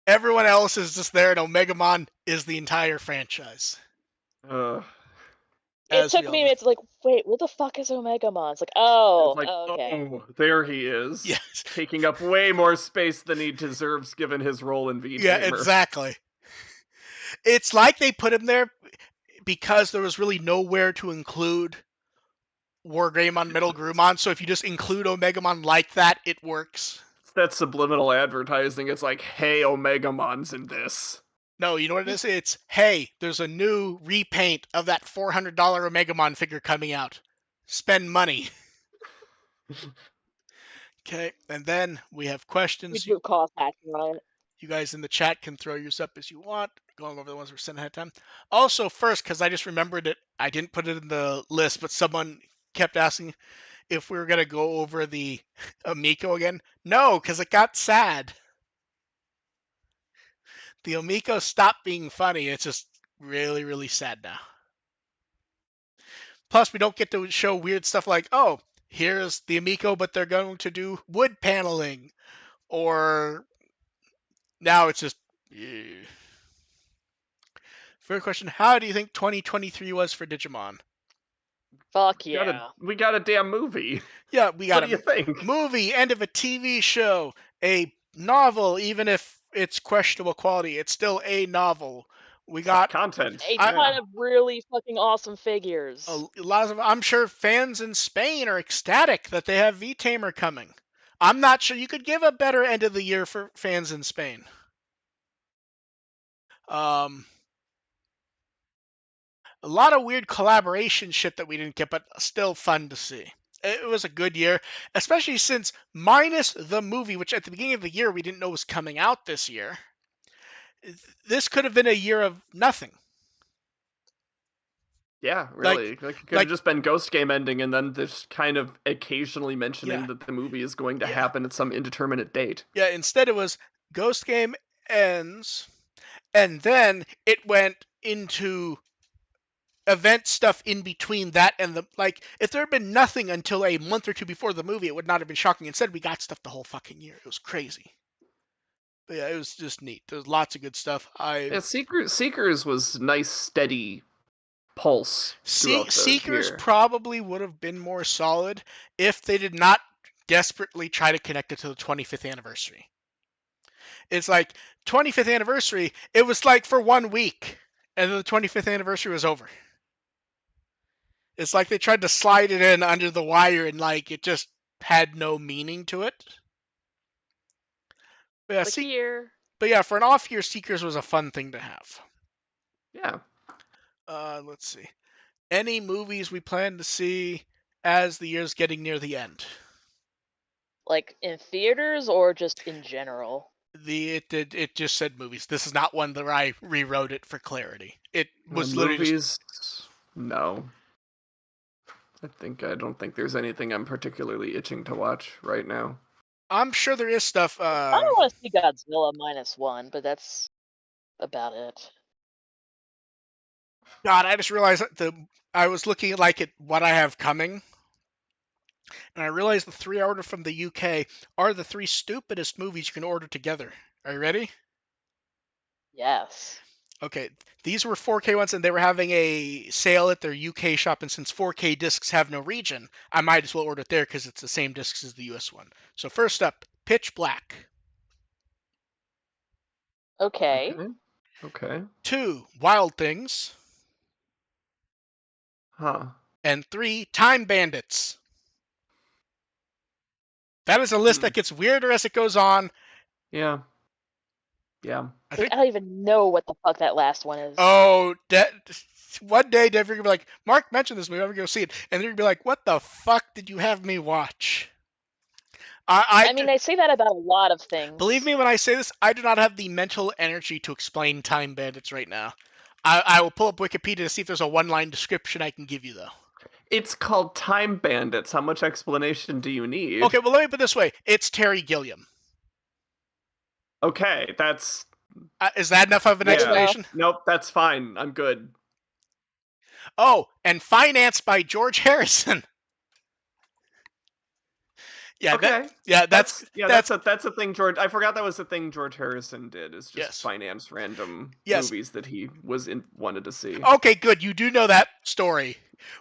A: Everyone else is just there, and Omegamon is the entire franchise.
C: It took me a minute to like, wait, what the fuck is Omegamon? It's like, oh,
B: like,
C: okay.
B: oh, there he is.
A: Yes.
B: Taking up way more space than he deserves given his role in V-Tamer.
A: Yeah, exactly. It's like they put him there because there was really nowhere to include Wargreymon, Metal Grumon, so if you just include Omegamon like that, it works.
B: It's that subliminal advertising. It's like, hey, Omegamon's in this.
A: No, you know what it is? It's, hey, there's a new repaint of that $400 Omegamon figure coming out. Spend money. Okay, and then we have questions.
C: You do cost hacking on it.
A: You guys in the chat can throw yours up as you want, going over the ones we're sent ahead of time. Also, first, because I just remembered it, I didn't put it in the list, but someone kept asking if we were going to go over the Omiko again. No, because it got sad. The Omiko stopped being funny. It's just really, really sad now. Plus, we don't get to show weird stuff like, oh, here's the Omiko, but they're going to do wood paneling. Or now it's just... First question, how do you think 2023 was for Digimon?
C: Fuck yeah.
B: We got a damn movie.
A: Yeah, we got
B: what do you think?
A: Movie, end of a TV show, a novel, even if it's questionable quality, it's still a novel. We got
B: content.
C: A ton of really fucking awesome figures.
A: A lot of, I'm sure fans in Spain are ecstatic that they have V-Tamer coming. I'm not sure you could give a better end of the year for fans in Spain. A lot of weird collaboration shit that we didn't get, but still fun to see. It was a good year, especially since minus the movie, which at the beginning of the year we didn't know was coming out this year, this could have been a year of nothing.
B: Yeah, really. Like, it could have just been Ghost Game ending and then just kind of occasionally mentioning that the movie is going to happen at some indeterminate date.
A: Yeah, instead it was Ghost Game ends, and then it went into event stuff in between that and the, like, if there had been nothing until a month or two before the movie, it would not have been shocking. Instead, we got stuff the whole fucking year. It was crazy. But yeah, it was just neat. There's lots of good stuff.
B: Seekers was nice, steady pulse.
A: Seekers probably would have been more solid if they did not desperately try to connect it to the 25th anniversary. It's like 25th anniversary, it was like for 1 week, and then the 25th anniversary was over. It's like they tried to slide it in under the wire and like it just had no meaning to it. But yeah, for an off year, Seekers was a fun thing to have.
B: Yeah.
A: Let's see. Any movies we plan to see as the year's getting near the end?
C: Like in theaters or just in general?
A: It just said movies. This is not one that I rewrote it for clarity. It was literally
B: movies. No. I don't think there's anything I'm particularly itching to watch right now.
A: I'm sure there is stuff.
C: I don't want to see Godzilla -1, but that's about it.
A: God, I just realized that I was looking like at what I have coming, and I realized the three I ordered from the UK are the three stupidest movies you can order together. Are you ready?
C: Yes.
A: Okay, these were 4K ones, and they were having a sale at their UK shop. And since 4K discs have no region, I might as well order it there because it's the same discs as the US one. So first up, Pitch Black.
C: Okay.
B: Okay. Okay.
A: 2, Wild Things.
B: Huh.
A: And 3, Time Bandits. That is a list that gets weirder as it goes on.
B: Yeah. Yeah.
A: I
C: Like,
A: think.
C: I don't even know what the fuck that last one is.
A: Oh, one day, Dave, you're gonna be like, Mark mentioned this movie. I'm gonna go see it, and they're gonna be like, "What the fuck did you have me watch?"
C: I mean, they say that about a lot of
A: Believe
C: things.
A: me when I say this, I do not have the mental energy to explain Time Bandits right now. I will pull up Wikipedia to see if there's a one-line description I can give you, though.
B: It's called Time Bandits. How much explanation do you need?
A: Okay, well, let me put it this way. It's Terry Gilliam.
B: Okay, that's...
A: Is that enough of an
C: Good
B: Yeah.
C: enough.
A: explanation?
B: Nope, that's fine. I'm good.
A: Oh, and financed by George Harrison. Yeah,
B: Okay.
A: that's
B: That's a thing George... I forgot that was the thing George Harrison did, is just
A: yes.
B: finance random
A: Yes.
B: movies that he wanted to see.
A: Okay, good. You do know that story.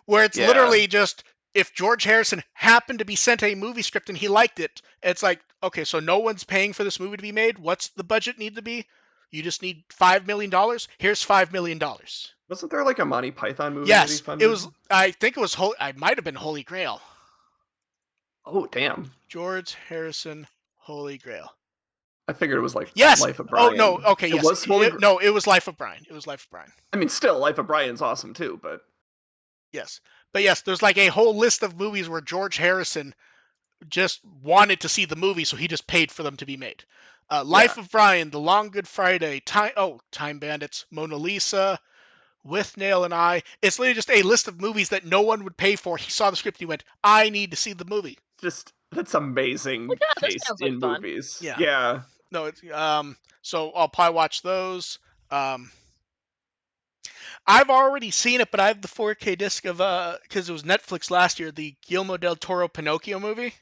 A: Where it's
B: Yeah.
A: literally just if George Harrison happened to be sent a movie script and he liked it, it's like, okay, so no one's paying for this movie to be made. What's the budget need to be? You just need $5 million? Here's $5 million.
B: Wasn't there like a Monty Python movie that he
A: Yes, it
B: funded?
A: was. I think it was. I might have been Holy Grail.
B: Oh, damn.
A: George Harrison, Holy Grail.
B: I figured it was like
A: Yes.
B: Life of
A: Oh no.
B: Brian.
A: Okay.
B: It
A: Yes.
B: was Holy
A: No, it was Life of Brian. It was Life of Brian.
B: I mean, still, Life of Brian's awesome too, but...
A: Yes. But yes, there's like a whole list of movies where George Harrison just wanted to see the movie, so he just paid for them to be made. Life
B: Yeah.
A: of Brian, The Long Good Friday, Time Bandits, Mona Lisa, With Nail and I. It's literally just a list of movies that no one would pay for. He saw the script and he went, I need to see the movie.
B: Just, that's amazing
C: Like, yeah, this
B: taste
C: sounds like
B: in
C: fun.
B: movies.
A: Yeah.
B: Yeah.
A: No, it's so I'll probably watch those. I've already seen it, but I have the 4K disc of because it was Netflix last year, the Guillermo del Toro Pinocchio movie.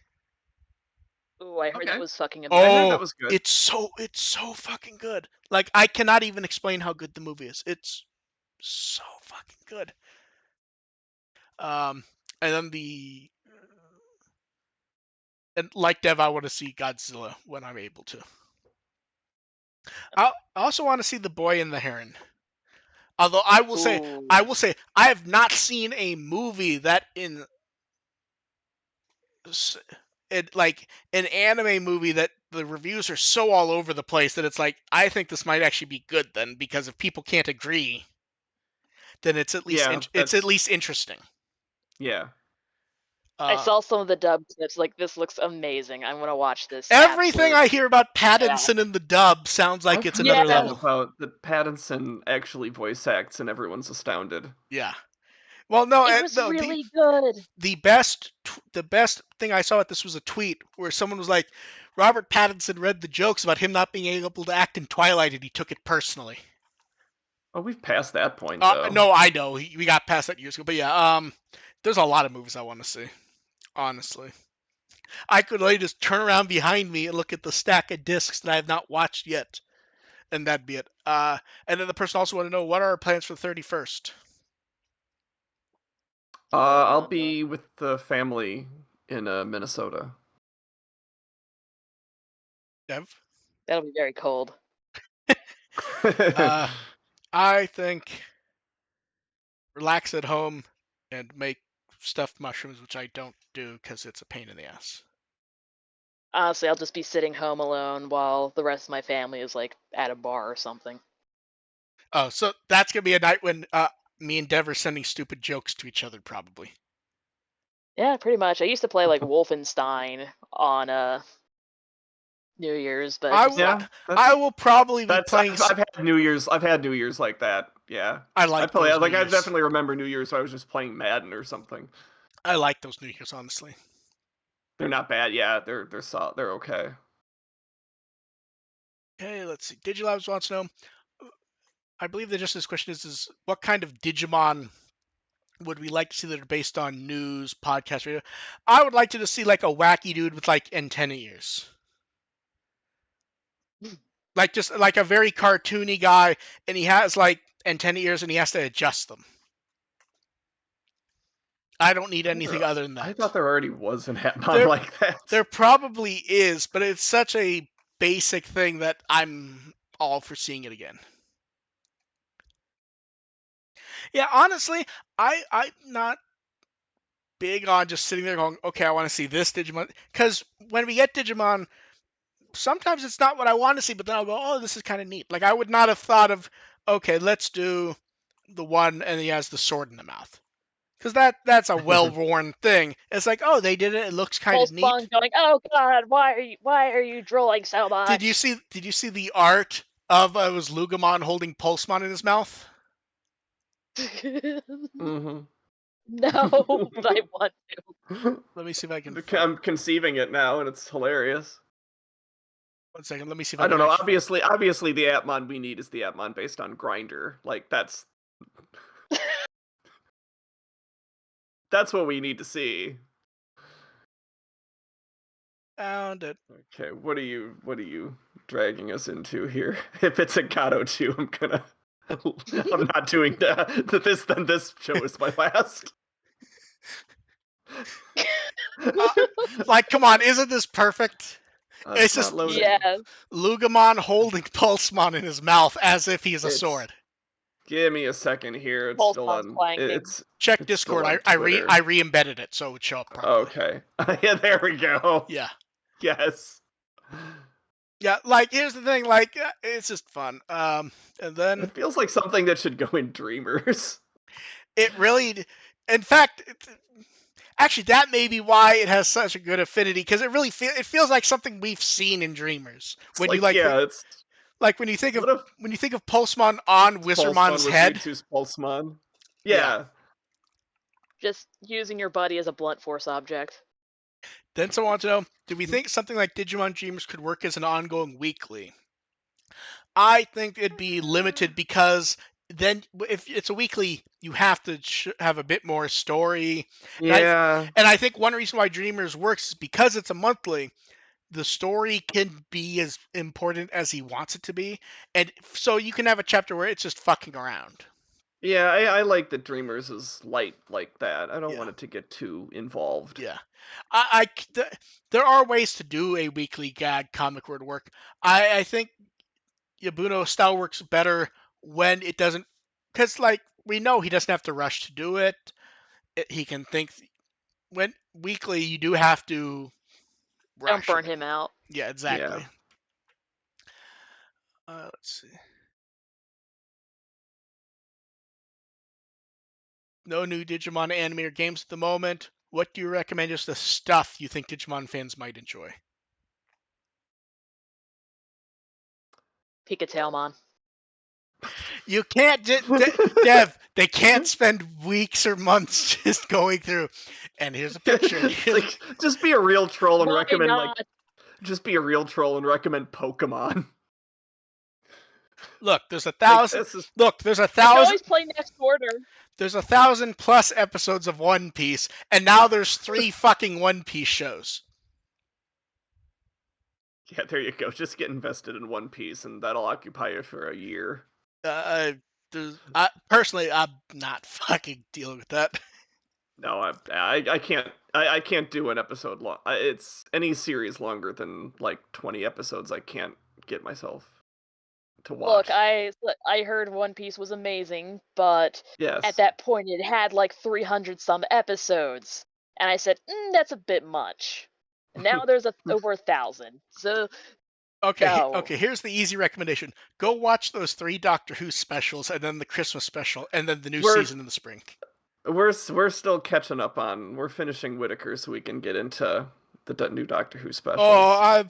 C: Ooh, I heard that
B: Okay.
C: was fucking
B: I
C: amazing.
B: heard that
A: Oh,
B: was good.
A: it's so fucking good. Like I cannot even explain how good the movie is. It's so fucking good. Um, and then and like Dev, I want to see Godzilla when I'm able to. I also want to see The Boy and the Heron. Although
C: Ooh.
A: I will say, I have not seen a movie that like an anime movie that the reviews are so all over the place that it's like I think this might actually be good then because if people can't agree, then it's at least
B: Yeah,
A: it's at
B: that's...
A: least interesting.
B: Yeah.
C: I
A: Uh,
C: saw some of the dub clips. Like, this looks amazing. I'm gonna watch this.
A: Everything I hear about
C: Yeah.
A: Pattinson in the dub sounds like
B: I've
A: it's
B: heard
A: another
C: Yeah.
B: that
A: level.
B: about that Pattinson actually voice acts and everyone's astounded.
A: Yeah. Well, no,
C: It was
A: no.
C: really good.
A: The best thing I saw at this was a tweet where someone was like, Robert Pattinson read the jokes about him not being able to act in Twilight and he took it personally.
B: Oh, we've passed that point though.
A: No, I know we got past that years ago, but yeah, there's a lot of movies I want to see. Honestly, I could literally just turn around behind me and look at the stack of discs that I have not watched yet, and that'd be it. And then the person also wanted to know what are our plans for the 31st.
B: I'll be with the family in Minnesota.
A: Dev?
C: That'll be very cold.
A: I think relax at home and make stuffed mushrooms, which I don't do because it's a pain in the ass.
C: Honestly, I'll just be sitting home alone while the rest of my family is like at a bar or something.
A: Oh, so that's gonna be a night when me and Dev are sending stupid jokes to each other, probably.
C: Yeah, pretty much. I used to play like Wolfenstein on New Year's, but
A: I
C: just
A: will.
C: like
B: Yeah,
A: I will probably be
B: that's
A: playing.
B: I've had New Year's. I've had New Year's like that. Yeah,
A: I like
B: play
A: those New
B: like I
A: Year's.
B: definitely remember New Year's. So I was just playing Madden or something.
A: I like those New Year's, honestly.
B: They're not bad. Yeah, they're solid. They're okay.
A: Okay, let's see. Digilabs wants to know I believe that just this question is what kind of Digimon would we like to see that are based on news, podcast, radio? I would like to just see like a wacky dude with like antenna ears. Like just like a very cartoony guy, and he has like antenna ears and he has to adjust them. I don't need anything other than
B: I
A: that.
B: thought there already was an Hatmon like that.
A: There probably is, but it's such a basic thing that I'm all for seeing it again. Yeah, honestly, I'm not big on just sitting there going, okay, I want to see this Digimon. Because when we get Digimon, sometimes it's not what I want to see, but then I'll go, oh, this is kind of neat. Like, I would not have thought of, okay, let's do the one and he has the sword in the mouth. Because that's a well-worn thing. It's like, oh, they did it. It looks kind of neat.
C: Pulse going, oh god, why are you drooling so much?
A: Did you see the art of it was Lugamon holding Pulsemon in his mouth?
B: Mm-hmm.
C: No, but I want to.
A: Let me see if I can.
B: I'm conceiving it now, and it's hilarious.
A: 1 second. Let me see if
B: I don't know.
A: Actually...
B: Obviously, the Atmon we need is the Atmon based on Grinder. Like that's what we need to see.
A: Found it.
B: Okay, what are you dragging us into here? If it's a Gato 2, I'm not doing this. Then this show is my last.
A: Like, come on, isn't this perfect?
B: It's just
C: yeah.
A: Lugamon holding Pulsemon in his mouth as if he's a sword.
B: Give me a second here. It's still on.
A: Check Discord. I re-embedded it so it would show up properly.
B: Okay. Yeah, there we go.
A: Yeah.
B: Yes.
A: Yeah, like here's the thing, like it's just fun. And then
B: it feels like something that should go in Dreamers.
A: It really, in fact, actually that may be why it has such a good affinity because it really feels like something we've seen in Dreamers. When you
B: it's
A: like when you think of Pulsemon on Wizardmon's head.
B: Pulsemon. Yeah.
C: Just using your body as a blunt force object.
A: Then someone wants to know, do we think something like Digimon Dreamers could work as an ongoing weekly? I think it'd be limited because then if it's a weekly, you have to have a bit more story.
B: Yeah.
A: And I think one reason why Dreamers works is because it's a monthly. The story can be as important as he wants it to be, and so you can have a chapter where it's just fucking around.
B: Yeah, I like that Dreamers is light like that. I don't want it to get too involved.
A: Yeah, there are ways to do a weekly gag comic where it work. I think Yabuno style works better when it doesn't, because like we know he doesn't have to rush to do it. He can think. When weekly, you do have to.
C: Don't burn him out.
A: Yeah, exactly. Yeah. Let's see. No new Digimon anime or games at the moment. What do you recommend as the stuff you think Digimon fans might enjoy?
C: Pikachuamon.
A: You can't, Dev. They can't spend weeks or months just going through. And here's a picture.
B: Like, just be a real troll and recommend just be a real troll and recommend Pokemon.
A: Look, there's 1,000. Look, there's 1,000.
C: Always play next order.
A: There's 1,000+ episodes of One Piece, and now there's 3 fucking One Piece shows.
B: Yeah, there you go. Just get invested in One Piece, and that'll occupy you for a year.
A: Personally, I'm not fucking dealing with that.
B: No, I can't. I can't do an episode long. It's any series longer than like 20 episodes. I can't get myself to watch.
C: Look, I heard One Piece was amazing, but
B: yes.
C: At that point it had like 300 some episodes, and I said, that's a bit much. And now there's over 1,000. So
A: okay,
C: no.
A: Okay. Here's the easy recommendation: go watch those 3 Doctor Who specials, and then the Christmas special, and then the new season in the spring.
B: We're still catching up on. We're finishing Whittaker, so we can get into the new Doctor Who specials.
A: Oh,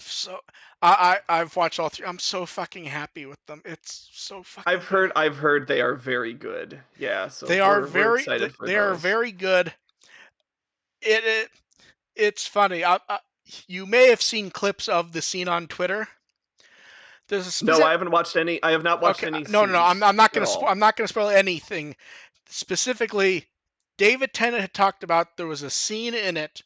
A: I've watched all 3. I'm so fucking happy with them. It's so fucking.
B: I've heard they are very good. Yeah, so
A: we're
B: excited for
A: they are very good. It's funny. You may have seen clips of the scene on Twitter. There's a
B: No,
A: specific.
B: I haven't watched any. I have not watched
A: Okay,
B: any.
A: no. I'm not
B: at
A: gonna.
B: all.
A: I'm not gonna spoil anything. Specifically, David Tennant had talked about there was a scene in it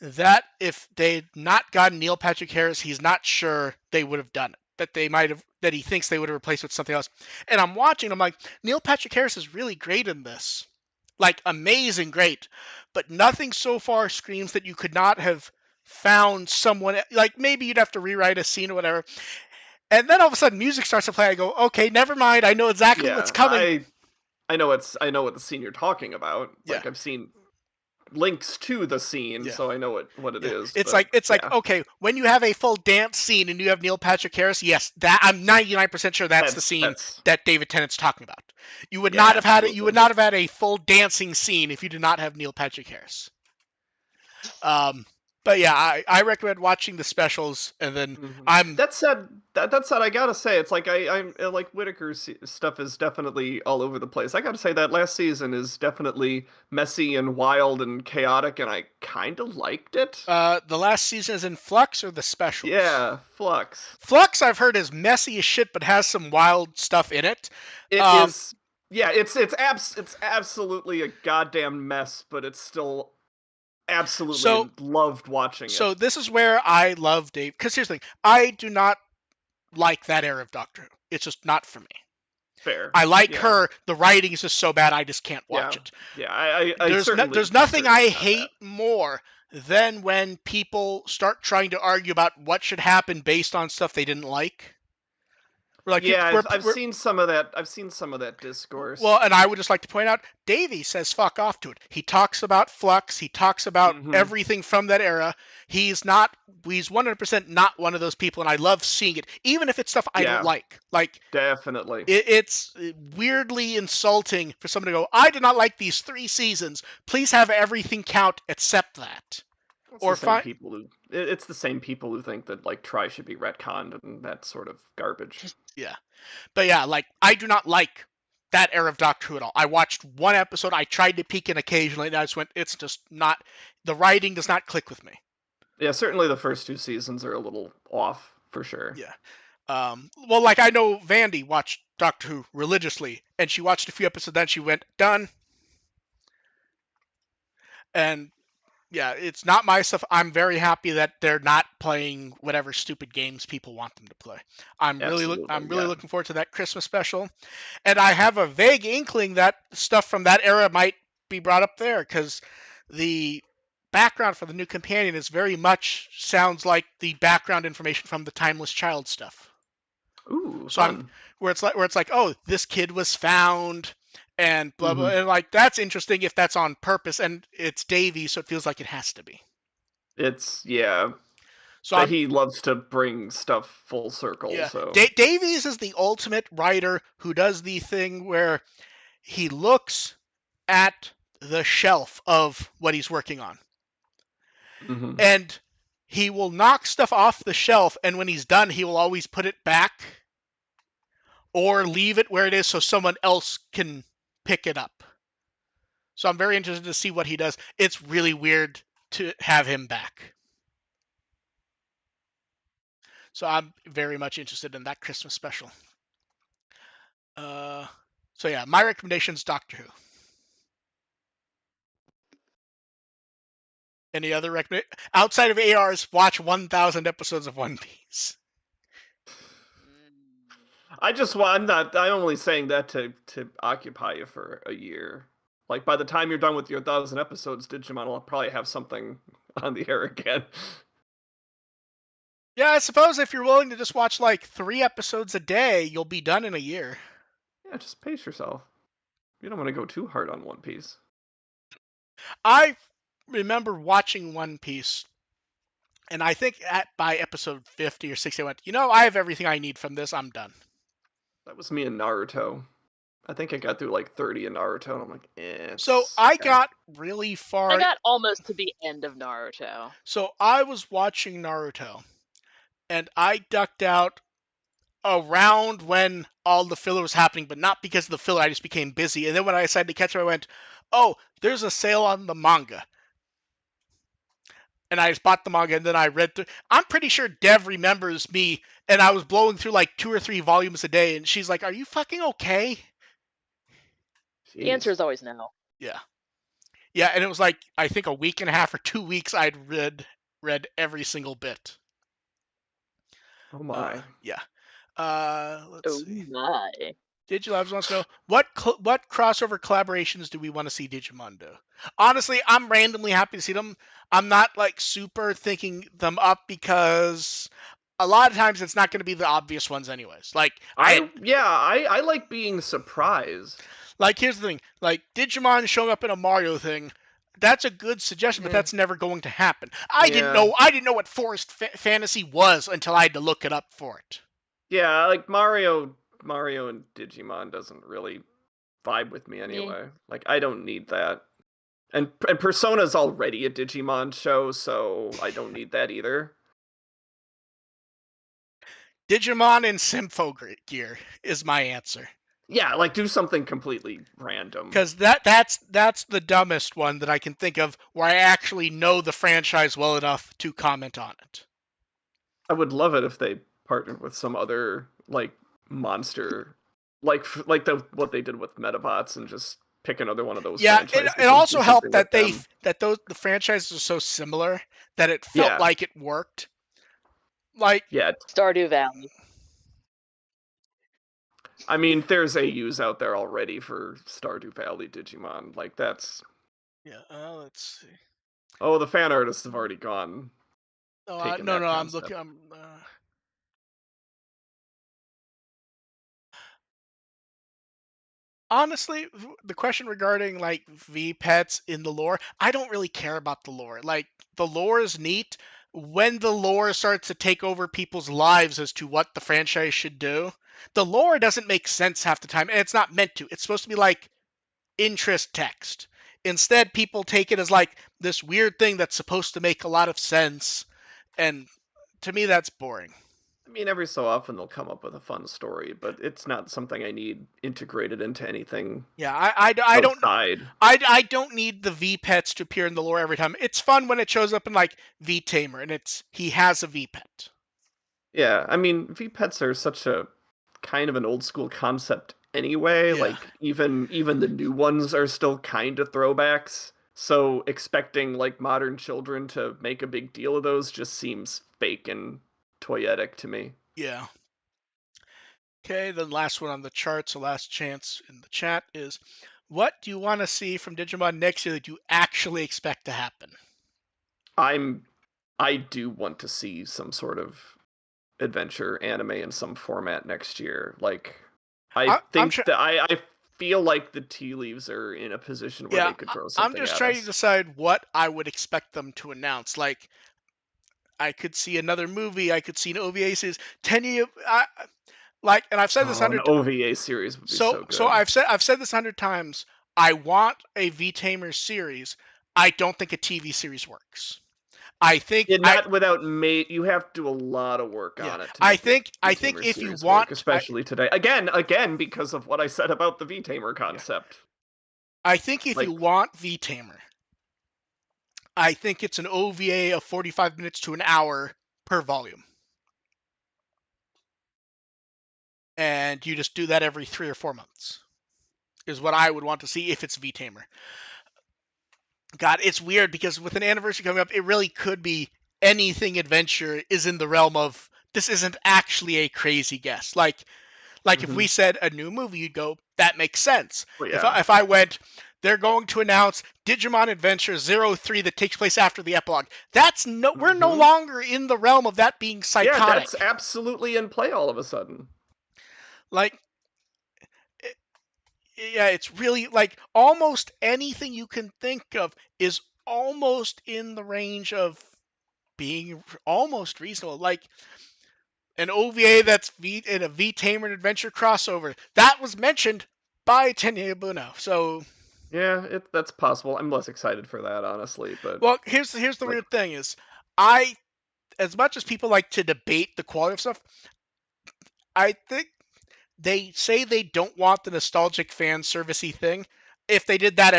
A: that if they'd not gotten Neil Patrick Harris, he's not sure they would have done it. That they might have. That he thinks they would have replaced with something else. And I'm watching. I'm like, Neil Patrick Harris is really great in this. Like amazing, great. But nothing so far screams that you could not have found someone. Like maybe you'd have to rewrite a scene or whatever. And then all of a sudden, music starts to play. I go, okay, never mind. I know exactly what's
B: Yeah,
A: coming.
B: I know what the scene you're talking about.
A: Yeah.
B: Like I've seen links to the scene,
A: Yeah.
B: so I know what it
A: Yeah.
B: is.
A: It's
B: but
A: like okay, when you have a full dance scene and you have Neil Patrick Harris, yes, that I'm 99% sure that's the scene
B: that's
A: that David Tennant's talking about. You would
B: yeah,
A: not have had it. You would
B: absolutely.
A: not have had a full dancing scene if you did not have Neil Patrick Harris. But yeah, I recommend watching the specials, and then I'm
B: That said, I gotta say, it's like I'm like Whitaker's stuff is definitely all over the place. I gotta say that last season is definitely messy and wild and chaotic, and I kind of liked it.
A: the last season is in Flux or the specials.
B: Yeah, Flux.
A: Flux I've heard is messy as shit, but has some wild stuff in it.
B: It is. Yeah, it's absolutely a goddamn mess, but it's still absolutely loved watching it.
A: So this is where I love Dave, because here's the thing: I do not like that era of Doctor Who. It's just not for me.
B: Fair.
A: I like her. The writing is just so bad, I just can't watch it.
B: Yeah, I
A: There's nothing I hate more than when people start trying to argue about what should happen based on stuff they didn't like. Like
B: yeah, I've seen some of that. I've seen some of that discourse.
A: Well, and I would just like to point out, Davey says fuck off to it. He talks about Flux. He talks about everything from that era. He's 100% not one of those people, and I love seeing it, even if it's stuff I don't like. Like,
B: definitely.
A: It's weirdly insulting for someone to go, I did not like these 3 seasons. Please have everything count except that.
B: It's the same people who think that like Try should be retconned and that sort of garbage.
A: Yeah. But yeah, like I do not like that era of Doctor Who at all. I watched one episode, I tried to peek in occasionally, and I just went, it's just not, the writing does not click with me.
B: Yeah, certainly the first 2 seasons are a little off for sure.
A: Yeah. Well, like I know Vandy watched Doctor Who religiously, and she watched a few episodes, then she went, done. And yeah, it's not my stuff. I'm very happy that they're not playing whatever stupid games people want them to play. I'm really looking forward to that Christmas special, and I have a vague inkling that stuff from that era might be brought up there, because the background for the new companion is very much sounds like the background information from the Timeless Child stuff.
B: Ooh,
A: so
B: fun.
A: where it's like, oh, this kid was found. And blah blah, and like that's interesting if that's on purpose, and it's Davey, so it feels like it has to be.
B: It's So
A: but
B: he loves to bring stuff full circle.
A: Yeah.
B: So
A: Davies is the ultimate writer who does the thing where he looks at the shelf of what he's working on, and he will knock stuff off the shelf, and when he's done, he will always put it back or leave it where it is so someone else can pick it up. So I'm very interested to see what he does. It's really weird to have him back. So I'm very much interested in that Christmas special. So yeah, my recommendation is Doctor Who. Any other recommendation? Outside of ARs, watch 1,000 episodes of One Piece.
B: I'm only saying that to occupy you for a year. Like by the time you're done with your 1,000 episodes, Digimon will probably have something on the air again.
A: Yeah, I suppose if you're willing to just watch like 3 episodes a day, you'll be done in a year.
B: Yeah, just pace yourself. You don't want to go too hard on One Piece.
A: I remember watching One Piece, and I think by episode 50 or 60, I went, I have everything I need from this. I'm done.
B: That was me in Naruto. I think I got through like 30 in Naruto, and I'm like,
A: So I got really far.
C: I got almost to the end of Naruto.
A: So I was watching Naruto, and I ducked out around when all the filler was happening, but not because of the filler. I just became busy. And then when I decided to catch up, I went, oh, there's a sale on the manga. and I just bought the manga and then I read through. I'm pretty sure Dev remembers me, and I was blowing through like 2 or 3 volumes a day, and she's like, "Are you fucking okay?"
C: The answer
B: Jeez.
C: is always no.
A: Yeah, yeah, and it was like I think a week and a half or 2 weeks I'd read every single bit.
B: Oh my.
A: Yeah. Let's
C: Oh
A: see.
C: my.
A: Digilabs wants to know what crossover collaborations do we want to see Digimon do? Honestly, I'm randomly happy to see them. I'm not like super thinking them up because a lot of times it's not going to be the obvious ones anyways. Like
B: I like being surprised.
A: like here's the thing, like Digimon showing up in a Mario thing. That's a good suggestion, but
B: Eh,
A: that's never going to happen.
B: yeah.
A: I didn't know what Forest Fantasy was until I had to look it up for it.
B: Yeah, like Mario and Digimon doesn't really vibe with me
C: Me.
B: anyway. Like I don't need that. And Persona's already a Digimon show, so I don't need that either.
A: Digimon and Sympho Gear is my answer.
B: Yeah, like do something completely random.
A: Because that's the dumbest one that I can think of where I actually know the franchise well enough to comment on it.
B: I would love it if they partnered with some other like monster, like what they did with Metabots, and just pick another one of those
A: Yeah,
B: franchises
A: it
B: and do
A: also
B: something
A: helped
B: with
A: that
B: them.
A: the franchises are so similar that it felt
B: Yeah,
A: like it worked. Like
B: yeah.
C: Stardew Valley.
B: I mean, there's AUs out there already for Stardew Valley Digimon. Like that's
A: yeah, let's see.
B: oh, the fan artists have already gone taken
A: No,
B: that
A: no, I'm
B: concept.
A: looking. Honestly, the question regarding like V pets in the lore, I don't really care about the lore. Like the lore is neat. When the lore starts to take over people's lives as to what the franchise should do, the lore doesn't make sense half the time, and it's not meant to. It's supposed to be like interest text. Instead, people take it as like this weird thing that's supposed to make a lot of sense, and to me, that's boring.
B: I mean, every so often they'll come up with a fun story, but it's not something I need integrated into anything
A: Yeah,
B: outside.
A: I don't need the V pets to appear in the lore every time. It's fun when it shows up in like V Tamer and he has a V pet.
B: Yeah, I mean, V pets are such a kind of an old school concept anyway.
A: Yeah.
B: Like even the new ones are still kind of throwbacks. So expecting like modern children to make a big deal of those just seems fake and toyetic to me.
A: Yeah. Okay, then last one on the chart, so last chance in the chat is what do you want to see from Digimon next year that you actually expect to happen?
B: I do want to see some sort of adventure anime in some format next year. Like I
A: I'm
B: think that I feel like the tea leaves are in a position where
A: yeah,
B: they could throw
A: I'm
B: something
A: just
B: at
A: trying to
B: us.
A: decide what I would expect them to announce. Like I could see another movie, I could see an OVA series. 10 year, like, and I've said this
B: Oh, an
A: 100.
B: OVA series would be so
A: So
B: good.
A: I've said this 100 times. I want a V Tamer series. I don't think a TV series works. I think
B: Yeah,
A: I
B: not without mate. You have to do a lot of work
A: yeah.
B: on it to make a
A: I
B: V
A: think
B: Tamer
A: if you
B: series work,
A: want
B: especially today. Again, because of what I said about the V Tamer
A: yeah.
B: concept.
A: I think if you
B: Like,
A: want V Tamer, I think it's an OVA of 45 minutes to an hour per volume. And you just do that every 3 or 4 months. Is what I would want to see if it's V Tamer. God, it's weird because with an anniversary coming up, it really could be anything adventure is in the realm of this isn't actually a crazy guess. Like if we
B: mhm.
A: said a new movie, you'd go, that makes sense.
B: Well, yeah.
A: If I went, they're going to announce Digimon Adventure 03 that takes place after the epilogue. We're no
B: Hmm.
A: longer in the realm of that being
B: Yeah, that's
A: psychotic.
B: absolutely in play all of a sudden.
A: Like yeah, it's really like almost anything you can think of is almost in the range of being almost reasonable. Like an OVA that's in a V Tamer Adventure crossover that was mentioned by Tenya Buno. So,
B: Yeah, that's possible. I'm less excited for that, honestly, but
A: well, here's the
B: like,
A: weird thing is, I as much as people like to debate the quality of stuff, I think they say they don't want the nostalgic fan servicey thing. if they did that,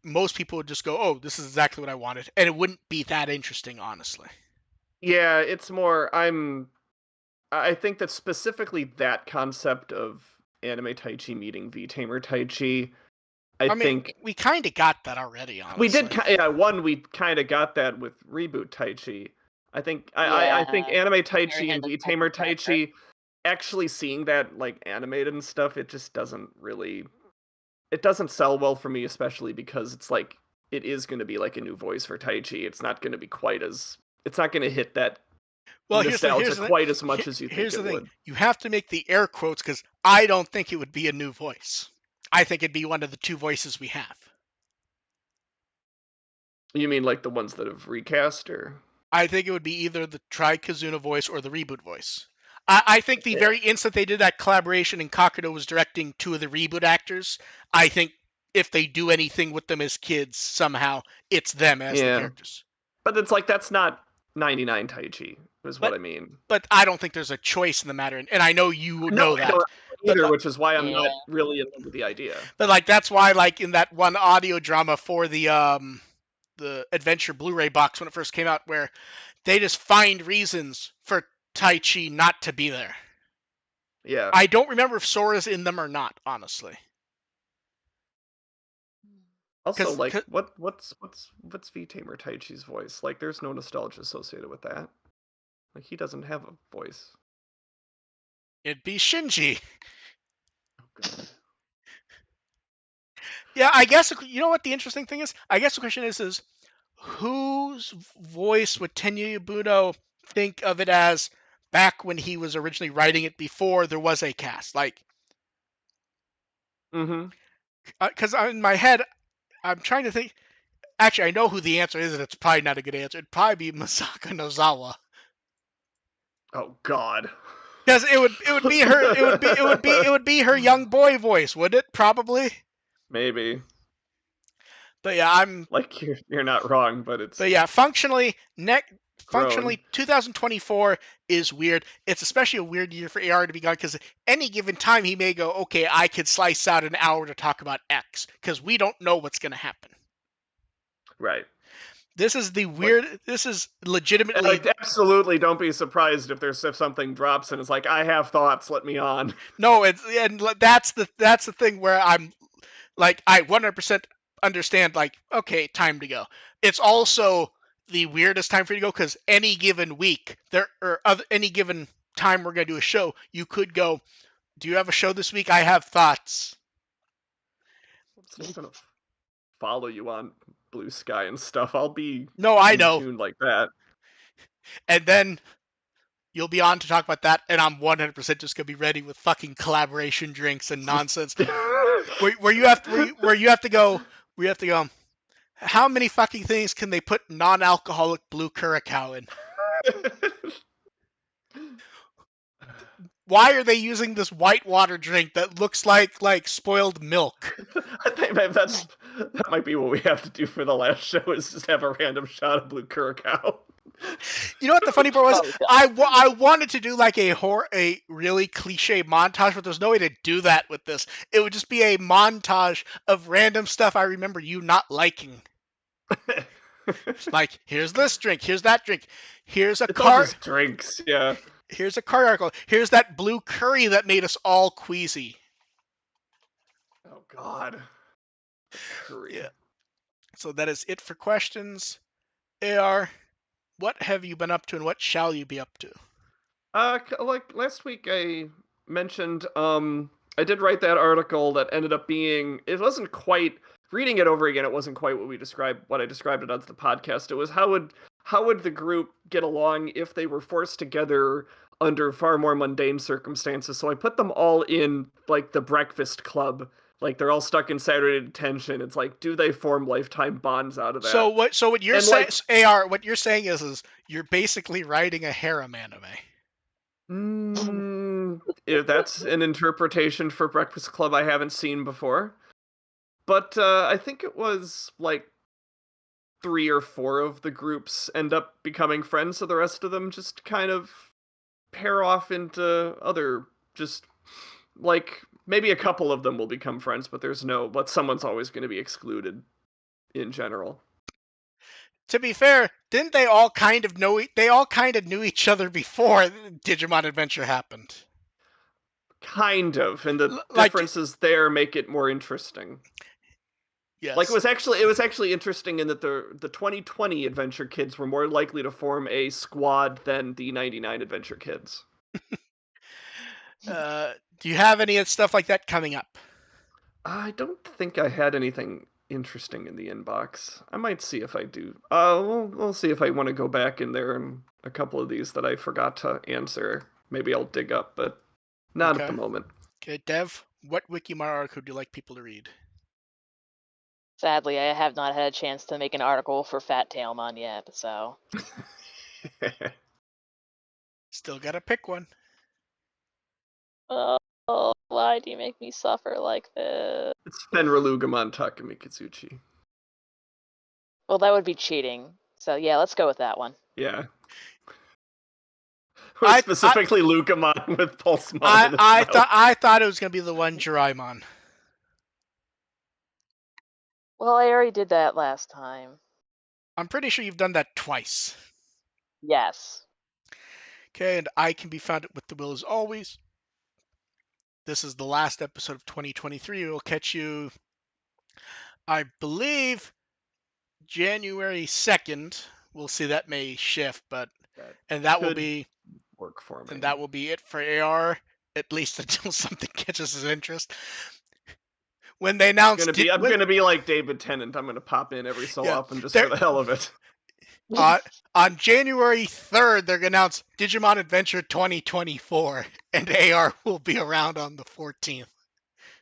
A: most people would just go, "Oh, this is exactly what I wanted," and it wouldn't be that interesting, honestly.
B: Yeah, it's more. I think that specifically that concept of anime Taichi meeting V-Tamer Taichi. I
A: mean,
B: think
A: we kind of got that already, honestly.
B: we did. Yeah, we kind of got that with reboot Taichi. I think I think anime Taichi and V-Tamer Taichi, actually seeing that like animated and stuff, it just doesn't really. It doesn't sell well for me, especially because it's like it is going to be like a new voice for Taichi. It's not going to be quite as. It's not going to hit that nostalgia quite as much as you think it would.
A: You have to make the air quotes because I don't think it would be a new voice. I think it'd be one of the two voices we have.
B: You mean like the ones that have recast, or?
A: I think it would be either the Tri-Kazuna voice or the reboot voice. I think the very instant they did that collaboration and Kakudo was directing two of the reboot actors, I think if they do anything with them as kids somehow, it's them as the characters.
B: But it's like that's not 99 Taichi, is what I mean.
A: But I don't think there's a choice in the matter, and I know you know that.
B: Either, which is why I'm not really in love with the idea.
A: But like that's why, like in that one audio drama for the Adventure Blu-ray box when it first came out, where they just find reasons for Taichi not to be there.
B: Yeah.
A: I don't remember if Sora's in them or not, honestly.
B: Also, like, what's V-Tamer Taichi's voice? Like, there's no nostalgia associated with that. Like, he doesn't have a voice.
A: It'd be Shinji.
B: Oh, God.
A: Yeah, I guess, you know what the interesting thing is? I guess the question is whose voice would Tenyuya Budo think of it as back when he was originally writing it before there was a cast? Like, because in my head, I'm trying to think. Actually, I know who the answer is, and it's probably not a good answer. It'd probably be Masako Nozawa.
B: Oh God.
A: Because it would be her it would be her young boy voice, would it? Probably.
B: Maybe.
A: But yeah, I'm
B: like you're not wrong, but it's.
A: But yeah, functionally 2024 is weird. It's especially a weird year for AR to be gone because any given time he may go, okay, I could slice out an hour to talk about X because we don't know what's going to happen.
B: Right.
A: This is the weird. This is legitimately.
B: Like, absolutely, don't be surprised if something drops and it's like, I have thoughts. Let me on.
A: No, that's the thing where I'm like, I 100% understand. Like, okay, time to go. It's also the weirdest time for you to go because any given week any given time we're gonna do a show, you could go. Do you have a show this week? I have thoughts.
B: It's not gonna follow you on Blue Sky and stuff. I'll be
A: I know
B: tuned like that,
A: and then you'll be on to talk about that, and I'm 100% just gonna be ready with fucking collaboration drinks and nonsense. where you have to go. How many fucking things can they put non-alcoholic blue curacao in? Why are they using this whitewater drink that looks like spoiled milk?
B: I think that might be what we have to do for the last show is just have a random shot of blue curacao.
A: You know what the funny part was? I wanted to do like a really cliche montage, but there's no way to do that with this. It would just be a montage of random stuff I remember you not liking. Like, here's this drink, here's that drink, here's a car.
B: All just drinks, yeah.
A: Here's a car article. Here's that blue curry that made us all queasy.
B: Oh God. Curry.
A: Yeah. So that is it for questions. AR, what have you been up to and what shall you be up to?
B: Like last week I mentioned, I did write that article that ended up being, it wasn't quite, reading it over again, it wasn't quite what I described it on the podcast. It was how would the group get along if they were forced together under far more mundane circumstances. So I put them all in like the Breakfast Club. Like they're all stuck in Saturday detention. It's like, do they form lifetime bonds out of that?
A: So what you're saying, AR, what you're saying is you're basically writing a harem anime.
B: If that's an interpretation for Breakfast Club I haven't seen before. But I think it was like 3 or 4 of the groups end up becoming friends, so the rest of them just kind of pair off into other, just like maybe a couple of them will become friends, but someone's always going to be excluded in general.
A: To be fair, didn't they all kind of know? They all kind of knew each other before Digimon Adventure happened.
B: Kind of, and the
A: Like,
B: differences there make it more interesting.
A: yes.
B: Like it was actually interesting in that the 2020 Adventure Kids were more likely to form a squad than the 99 Adventure Kids.
A: Do you have any stuff like that coming up?
B: I don't think I had anything interesting in the inbox. I might see if I do. We'll see if I want to go back in there and a couple of these that I forgot to answer. Maybe I'll dig up, but not at the moment.
A: Okay, Dev, what Wikimar article would you like people to read?
C: Sadly, I have not had a chance to make an article for Fat Tailmon yet, so.
A: Still gotta pick one.
C: Oh, why do you make me suffer like this?
B: It's Fenrilugamon Takamikazuchi.
C: Well, that would be cheating. So yeah, let's go with that one.
B: Yeah. Or specifically Lugamon with Pulsemon in his mouth.
A: I thought it was gonna be the one Jiraimon.
C: Well, I already did that last time.
A: I'm pretty sure you've done that twice.
C: Yes.
A: Okay, and I can be found at With the Will as always. This is the last episode of 2023. We'll catch you, I believe, January 2nd. We'll see, that may shift, but that will be
B: work for me.
A: And that will be it for AR, at least until something catches his interest. When they announce,
B: I'm gonna be like David Tennant. I'm gonna pop in every so often just for the hell of it.
A: On January 3rd, they're gonna announce Digimon Adventure 2024, and AR will be around on the 14th.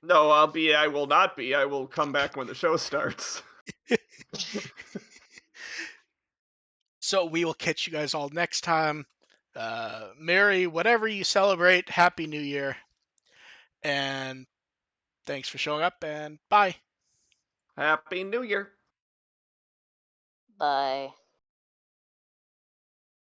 B: No, I will not be. I will come back when the show starts.
A: So we will catch you guys all next time. Merry whatever you celebrate. Happy New Year. And thanks for showing up, and bye.
B: Happy New Year.
C: Bye.